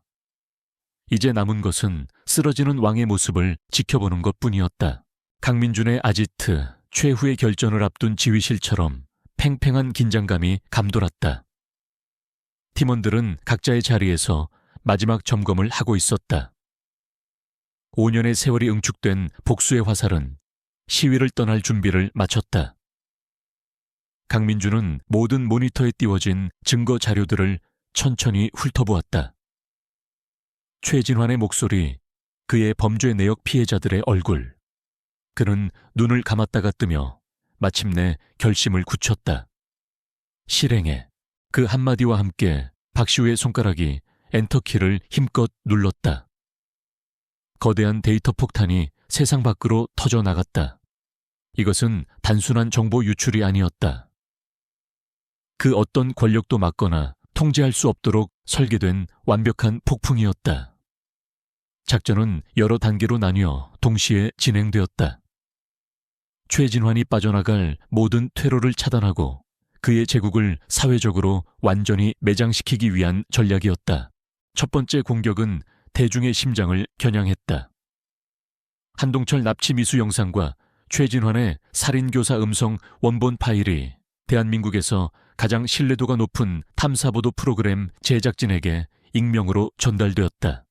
이제 남은 것은 쓰러지는 왕의 모습을 지켜보는 것뿐이었다. 강민준의 아지트, 최후의 결전을 앞둔 지휘실처럼 팽팽한 긴장감이 감돌았다. 팀원들은 각자의 자리에서 마지막 점검을 하고 있었다. 5년의 세월이 응축된 복수의 화살은 시위를 떠날 준비를 마쳤다. 강민준은 모든 모니터에 띄워진 증거 자료들을 천천히 훑어보았다. 최진환의 목소리, 그의 범죄 내역 피해자들의 얼굴. 그는 눈을 감았다가 뜨며 마침내 결심을 굳혔다. 실행해. 그 한마디와 함께 박시우의 손가락이 엔터키를 힘껏 눌렀다. 거대한 데이터 폭탄이 세상 밖으로 터져나갔다. 이것은 단순한 정보 유출이 아니었다. 그 어떤 권력도 막거나 통제할 수 없도록 설계된 완벽한 폭풍이었다. 작전은 여러 단계로 나뉘어 동시에 진행되었다. 최진환이 빠져나갈 모든 퇴로를 차단하고 그의 제국을 사회적으로 완전히 매장시키기 위한 전략이었다. 첫 번째 공격은 대중의 심장을 겨냥했다. 한동철 납치 미수 영상과 최진환의 살인교사 음성 원본 파일이 대한민국에서 가장 신뢰도가 높은 탐사보도 프로그램 제작진에게 익명으로 전달되었다.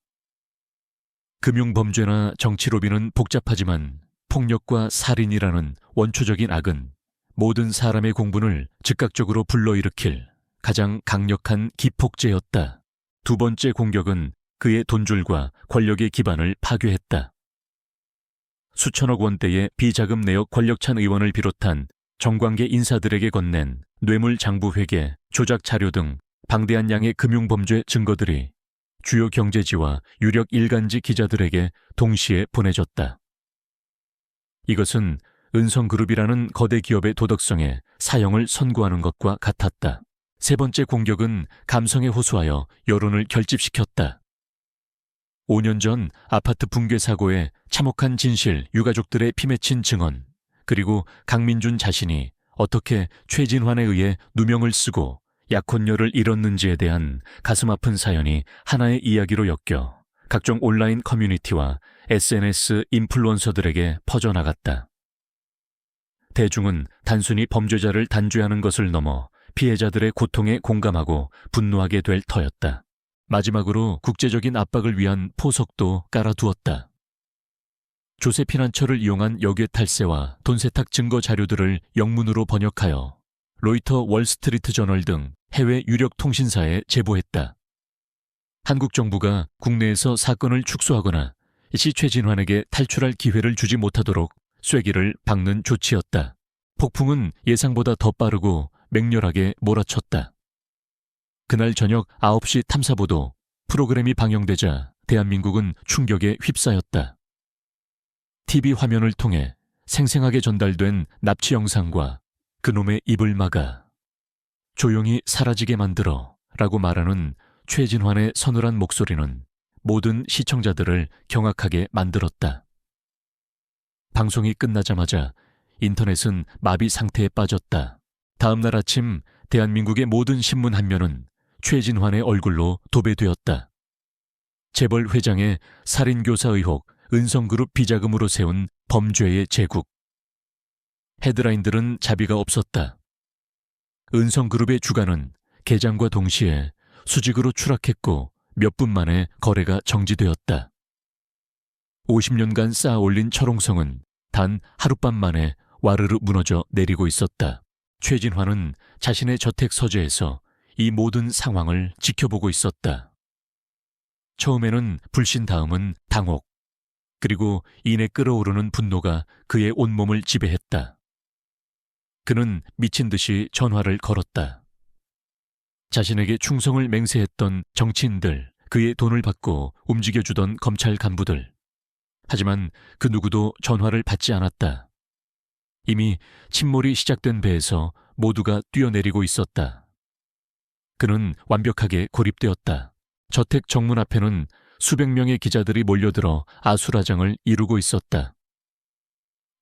금융범죄나 정치로비는 복잡하지만 폭력과 살인이라는 원초적인 악은 모든 사람의 공분을 즉각적으로 불러일으킬 가장 강력한 기폭제였다. 두 번째 공격은 그의 돈줄과 권력의 기반을 파괴했다. 수천억 원대의 비자금 내역 권력찬 의원을 비롯한 정관계 인사들에게 건넨 뇌물 장부 회계, 조작 자료 등 방대한 양의 금융범죄 증거들이 주요 경제지와 유력 일간지 기자들에게 동시에 보내졌다. 이것은 은성그룹이라는 거대 기업의 도덕성에 사형을 선고하는 것과 같았다. 세 번째 공격은 감성에 호소하여 여론을 결집시켰다. 5년 전 아파트 붕괴 사고의 참혹한 진실, 유가족들의 피맺힌 증언, 그리고 강민준 자신이 어떻게 최진환에 의해 누명을 쓰고 약혼녀를 잃었는지에 대한 가슴 아픈 사연이 하나의 이야기로 엮여 각종 온라인 커뮤니티와 SNS 인플루언서들에게 퍼져나갔다. 대중은 단순히 범죄자를 단죄하는 것을 넘어 피해자들의 고통에 공감하고 분노하게 될 터였다. 마지막으로 국제적인 압박을 위한 포석도 깔아두었다. 조세피난처를 이용한 역외 탈세와 돈 세탁 증거 자료들을 영문으로 번역하여 로이터 월스트리트 저널 등 해외 유력 통신사에 제보했다. 한국 정부가 국내에서 사건을 축소하거나 시 최진환에게 탈출할 기회를 주지 못하도록 쐐기를 박는 조치였다. 폭풍은 예상보다 더 빠르고 맹렬하게 몰아쳤다. 그날 저녁 9시 탐사보도 프로그램이 방영되자 대한민국은 충격에 휩싸였다. TV 화면을 통해 생생하게 전달된 납치 영상과 그놈의 입을 막아 조용히 사라지게 만들어 라고 말하는 최진환의 서늘한 목소리는 모든 시청자들을 경악하게 만들었다. 방송이 끝나자마자 인터넷은 마비 상태에 빠졌다. 다음 날 아침 대한민국의 모든 신문 한 면은 최진환의 얼굴로 도배되었다. 재벌 회장의 살인교사 의혹, 은성그룹 비자금으로 세운 범죄의 제국. 헤드라인들은 자비가 없었다. 은성그룹의 주가는 개장과 동시에 수직으로 추락했고 몇 분 만에 거래가 정지되었다. 50년간 쌓아 올린 철옹성은 단 하룻밤 만에 와르르 무너져 내리고 있었다. 최진환은 자신의 저택 서재에서 이 모든 상황을 지켜보고 있었다. 처음에는 불신, 다음은 당혹, 그리고 이내 끓어오르는 분노가 그의 온몸을 지배했다. 그는 미친 듯이 전화를 걸었다. 자신에게 충성을 맹세했던 정치인들, 그의 돈을 받고 움직여주던 검찰 간부들. 하지만 그 누구도 전화를 받지 않았다. 이미 침몰이 시작된 배에서 모두가 뛰어내리고 있었다. 그는 완벽하게 고립되었다. 저택 정문 앞에는 수백 명의 기자들이 몰려들어 아수라장을 이루고 있었다.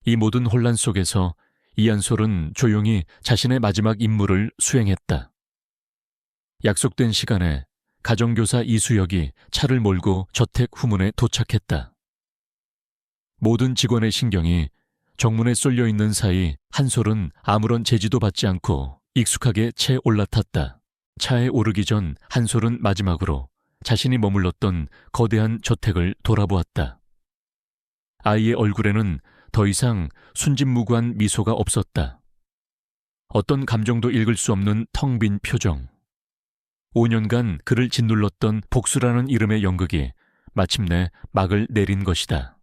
이 모든 혼란 속에서 이한솔은 조용히 자신의 마지막 임무를 수행했다. 약속된 시간에 가정교사 이수혁이 차를 몰고 저택 후문에 도착했다. 모든 직원의 신경이 정문에 쏠려 있는 사이 한솔은 아무런 제지도 받지 않고 익숙하게 채 올라탔다. 차에 오르기 전 한솔은 마지막으로 자신이 머물렀던 거대한 저택을 돌아보았다. 아이의 얼굴에는 더 이상 순진무구한 미소가 없었다. 어떤 감정도 읽을 수 없는 텅 빈 표정. 5년간 그를 짓눌렀던 복수라는 이름의 연극이 마침내 막을 내린 것이다.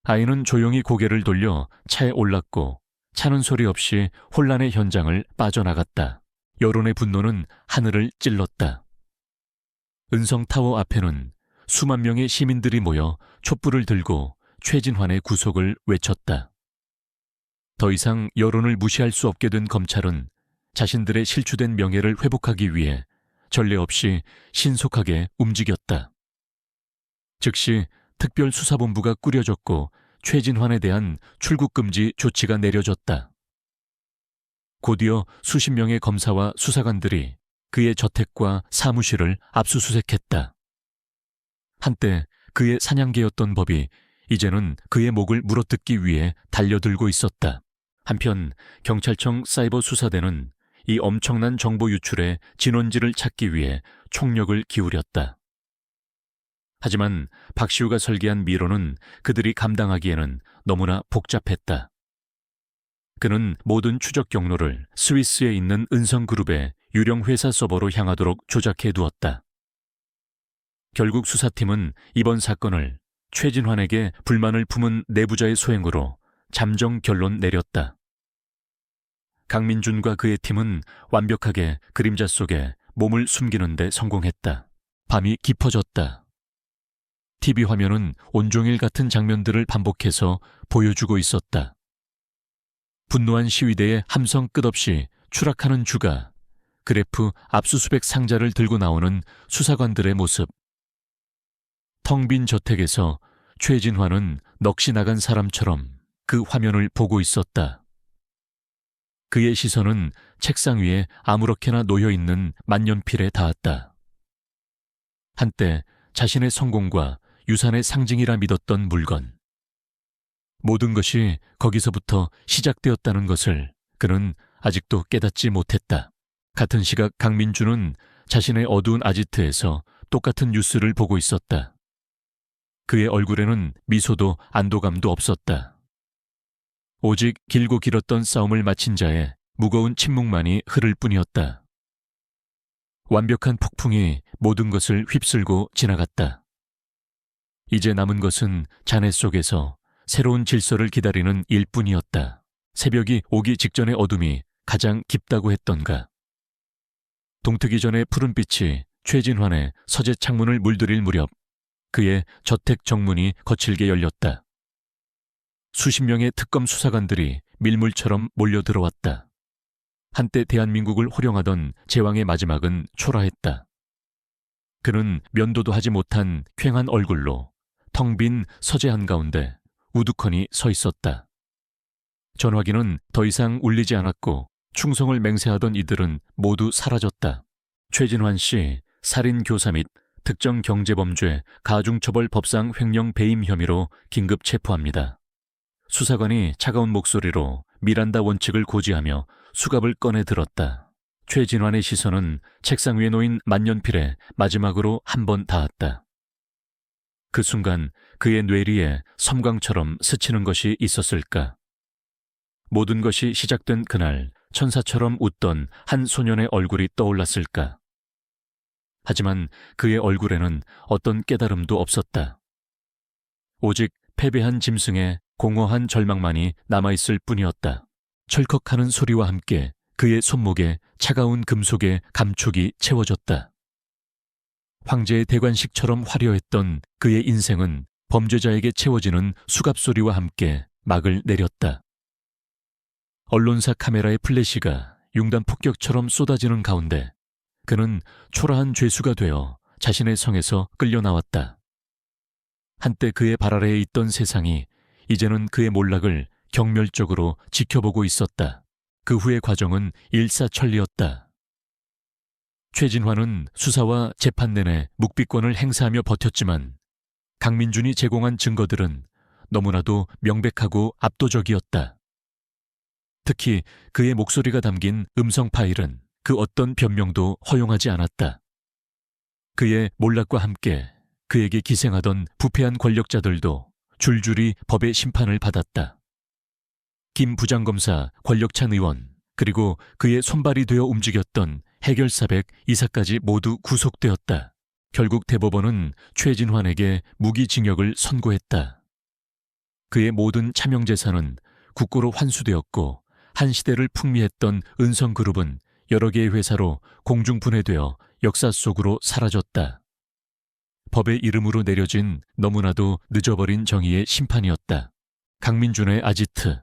아이는 조용히 고개를 돌려 차에 올랐고 차는 소리 없이 혼란의 현장을 빠져나갔다. 여론의 분노는 하늘을 찔렀다. 은성타워 앞에는 수만 명의 시민들이 모여 촛불을 들고 최진환의 구속을 외쳤다. 더 이상 여론을 무시할 수 없게 된 검찰은 자신들의 실추된 명예를 회복하기 위해 전례 없이 신속하게 움직였다. 즉시 특별수사본부가 꾸려졌고 최진환에 대한 출국금지 조치가 내려졌다. 곧이어 수십 명의 검사와 수사관들이 그의 저택과 사무실을 압수수색했다. 한때 그의 사냥개였던 법이 이제는 그의 목을 물어뜯기 위해 달려들고 있었다. 한편 경찰청 사이버 수사대는 이 엄청난 정보 유출의 진원지를 찾기 위해 총력을 기울였다. 하지만 박시우가 설계한 미로는 그들이 감당하기에는 너무나 복잡했다. 그는 모든 추적 경로를 스위스에 있는 은성그룹의 유령 회사 서버로 향하도록 조작해 두었다. 결국 수사팀은 이번 사건을 최진환에게 불만을 품은 내부자의 소행으로 잠정 결론 내렸다. 강민준과 그의 팀은 완벽하게 그림자 속에 몸을 숨기는 데 성공했다. 밤이 깊어졌다. TV 화면은 온종일 같은 장면들을 반복해서 보여주고 있었다. 분노한 시위대의 함성 끝없이 추락하는 주가, 그래프 압수수색 상자를 들고 나오는 수사관들의 모습. 텅 빈 저택에서 최진환은 넋이 나간 사람처럼 그 화면을 보고 있었다. 그의 시선은 책상 위에 아무렇게나 놓여있는 만년필에 닿았다. 한때 자신의 성공과 유산의 상징이라 믿었던 물건. 모든 것이 거기서부터 시작되었다는 것을 그는 아직도 깨닫지 못했다. 같은 시각 강민주는 자신의 어두운 아지트에서 똑같은 뉴스를 보고 있었다. 그의 얼굴에는 미소도 안도감도 없었다. 오직 길고 길었던 싸움을 마친 자의 무거운 침묵만이 흐를 뿐이었다. 완벽한 폭풍이 모든 것을 휩쓸고 지나갔다. 이제 남은 것은 잔해 속에서 새로운 질서를 기다리는 일뿐이었다. 새벽이 오기 직전의 어둠이 가장 깊다고 했던가. 동트기 전의 푸른빛이 최진환의 서재 창문을 물들일 무렵 그의 저택 정문이 거칠게 열렸다. 수십 명의 특검 수사관들이 밀물처럼 몰려들어왔다. 한때 대한민국을 호령하던 제왕의 마지막은 초라했다. 그는 면도도 하지 못한 퀭한 얼굴로 텅 빈 서재 한가운데 우두커니 서 있었다. 전화기는 더 이상 울리지 않았고 충성을 맹세하던 이들은 모두 사라졌다. 최진환 씨 살인 교사 및 특정 경제범죄 가중처벌 법상 횡령 배임 혐의로 긴급 체포합니다. 수사관이 차가운 목소리로 미란다 원칙을 고지하며 수갑을 꺼내 들었다. 최진환의 시선은 책상 위에 놓인 만년필에 마지막으로 한 번 닿았다. 그 순간 그의 뇌리에 섬광처럼 스치는 것이 있었을까? 모든 것이 시작된 그날 천사처럼 웃던 한 소년의 얼굴이 떠올랐을까? 하지만 그의 얼굴에는 어떤 깨달음도 없었다. 오직 패배한 짐승의 공허한 절망만이 남아있을 뿐이었다. 철컥하는 소리와 함께 그의 손목에 차가운 금속의 감촉이 채워졌다. 황제의 대관식처럼 화려했던 그의 인생은 범죄자에게 채워지는 수갑 소리와 함께 막을 내렸다. 언론사 카메라의 플래시가 융단 폭격처럼 쏟아지는 가운데 그는 초라한 죄수가 되어 자신의 성에서 끌려 나왔다. 한때 그의 발 아래에 있던 세상이 이제는 그의 몰락을 경멸적으로 지켜보고 있었다. 그 후의 과정은 일사천리였다. 최진환은 수사와 재판 내내 묵비권을 행사하며 버텼지만 강민준이 제공한 증거들은 너무나도 명백하고 압도적이었다. 특히 그의 목소리가 담긴 음성 파일은 그 어떤 변명도 허용하지 않았다. 그의 몰락과 함께 그에게 기생하던 부패한 권력자들도 줄줄이 법의 심판을 받았다. 김 부장검사, 권력찬 의원, 그리고 그의 손발이 되어 움직였던 해결사백 이사까지 모두 구속되었다. 결국 대법원은 최진환에게 무기징역을 선고했다. 그의 모든 차명재산은 국고로 환수되었고 한 시대를 풍미했던 은성그룹은 여러 개의 회사로 공중분해되어 역사 속으로 사라졌다. 법의 이름으로 내려진 너무나도 늦어버린 정의의 심판이었다. 강민준의 아지트.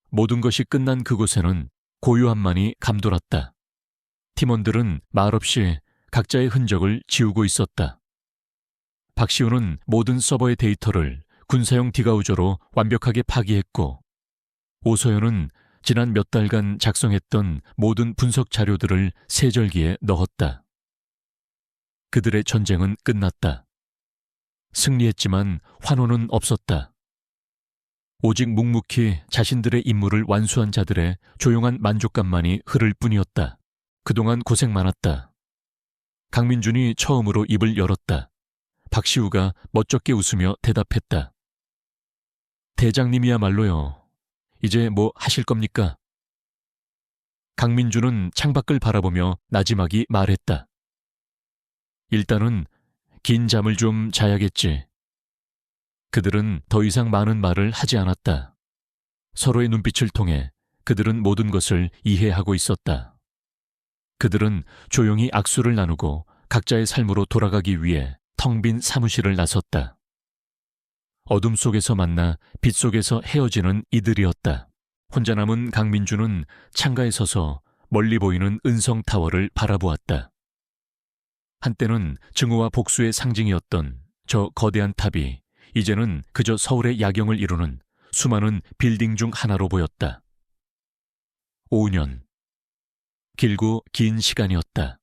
모든 것이 끝난 그곳에는 고요함만이 감돌았다. 팀원들은 말없이 각자의 흔적을 지우고 있었다. 박시우는 모든 서버의 데이터를 군사용 디가우저로 완벽하게 파기했고, 오서연은 지난 몇 달간 작성했던 모든 분석 자료들을 세절기에 넣었다. 그들의 전쟁은 끝났다. 승리했지만 환호는 없었다. 오직 묵묵히 자신들의 임무를 완수한 자들의 조용한 만족감만이 흐를 뿐이었다. 그동안 고생 많았다. 강민준이 처음으로 입을 열었다. 박시우가 멋쩍게 웃으며 대답했다. 대장님이야말로요. 이제 뭐 하실 겁니까? 강민준은 창밖을 바라보며 나지막이 말했다. 일단은 긴 잠을 좀 자야겠지. 그들은 더 이상 많은 말을 하지 않았다. 서로의 눈빛을 통해 그들은 모든 것을 이해하고 있었다. 그들은 조용히 악수를 나누고 각자의 삶으로 돌아가기 위해 텅 빈 사무실을 나섰다. 어둠 속에서 만나 빛 속에서 헤어지는 이들이었다. 혼자 남은 강민준은 창가에 서서 멀리 보이는 은성타워를 바라보았다. 한때는 증오와 복수의 상징이었던 저 거대한 탑이 이제는 그저 서울의 야경을 이루는 수많은 빌딩 중 하나로 보였다. 5년. 길고 긴 시간이었다.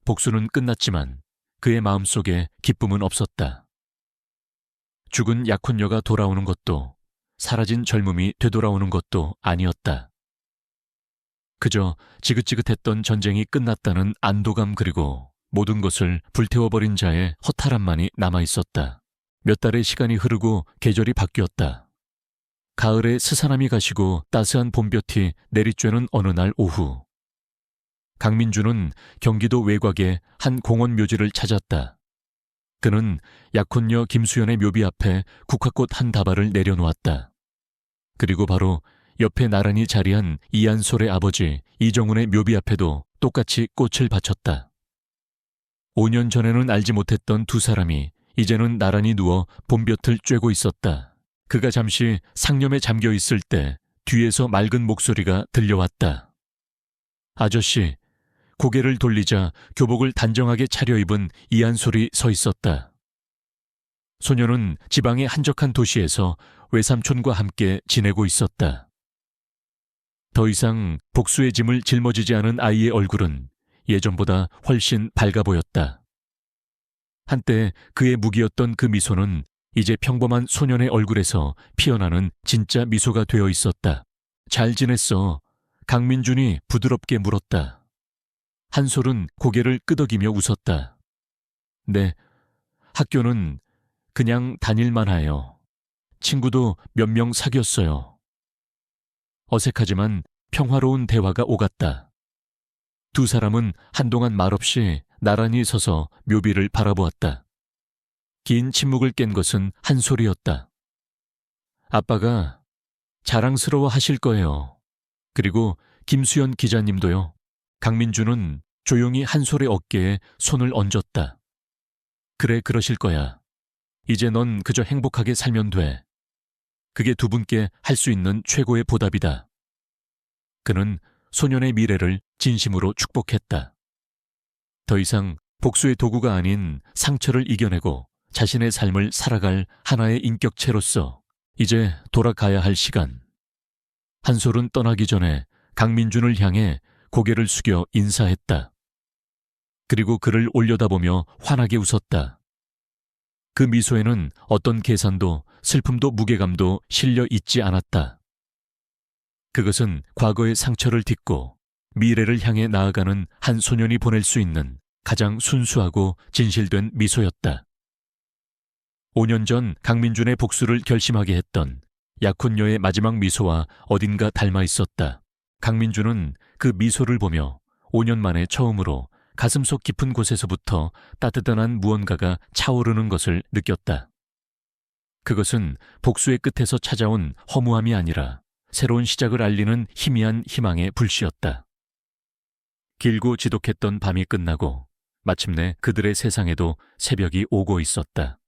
복수는 끝났지만 그의 마음속에 기쁨은 없었다. 죽은 약혼녀가 돌아오는 것도 사라진 젊음이 되돌아오는 것도 아니었다. 그저 지긋지긋했던 전쟁이 끝났다는 안도감 그리고 모든 것을 불태워버린 자의 허탈함만이 남아있었다. 몇 달의 시간이 흐르고 계절이 바뀌었다. 가을에 스산함이 가시고 따스한 봄볕이 내리쬐는 어느 날 오후. 강민준은 경기도 외곽의 한 공원 묘지를 찾았다. 그는 약혼녀 김수연의 묘비 앞에 국화꽃 한 다발을 내려놓았다. 그리고 바로 옆에 나란히 자리한 이한솔의 아버지 이정훈의 묘비 앞에도 똑같이 꽃을 바쳤다. 5년 전에는 알지 못했던 두 사람이 이제는 나란히 누워 봄볕을 쬐고 있었다. 그가 잠시 상념에 잠겨 있을 때 뒤에서 맑은 목소리가 들려왔다. 아저씨, 고개를 돌리자 교복을 단정하게 차려입은 이한솔이 서 있었다. 소녀는 지방의 한적한 도시에서 외삼촌과 함께 지내고 있었다. 더 이상 복수의 짐을 짊어지지 않은 아이의 얼굴은 예전보다 훨씬 밝아 보였다. 한때 그의 무기였던 그 미소는 이제 평범한 소년의 얼굴에서 피어나는 진짜 미소가 되어 있었다. 잘 지냈어? 강민준이 부드럽게 물었다. 한솔은 고개를 끄덕이며 웃었다. 네, 학교는 그냥 다닐만 해요. 친구도 몇 명 사귀었어요. 어색하지만 평화로운 대화가 오갔다. 두 사람은 한동안 말없이 나란히 서서 묘비를 바라보았다. 긴 침묵을 깬 것은 한솔이었다. 아빠가 자랑스러워 하실 거예요. 그리고 김수연 기자님도요. 강민준은 조용히 한솔의 어깨에 손을 얹었다. 그래, 그러실 거야. 이제 넌 그저 행복하게 살면 돼. 그게 두 분께 할 수 있는 최고의 보답이다. 그는 소년의 미래를 진심으로 축복했다. 더 이상 복수의 도구가 아닌 상처를 이겨내고 자신의 삶을 살아갈 하나의 인격체로서 이제 돌아가야 할 시간. 한솔은 떠나기 전에 강민준을 향해 고개를 숙여 인사했다. 그리고 그를 올려다보며 환하게 웃었다. 그 미소에는 어떤 계산도 슬픔도 무게감도 실려 있지 않았다. 그것은 과거의 상처를 딛고 미래를 향해 나아가는 한 소년이 보낼 수 있는 가장 순수하고 진실된 미소였다. 5년 전 강민준의 복수를 결심하게 했던 약혼녀의 마지막 미소와 어딘가 닮아 있었다. 강민준은 그 미소를 보며 5년 만에 처음으로 가슴속 깊은 곳에서부터 따뜻한 무언가가 차오르는 것을 느꼈다. 그것은 복수의 끝에서 찾아온 허무함이 아니라 새로운 시작을 알리는 희미한 희망의 불씨였다. 길고 지독했던 밤이 끝나고 마침내 그들의 세상에도 새벽이 오고 있었다.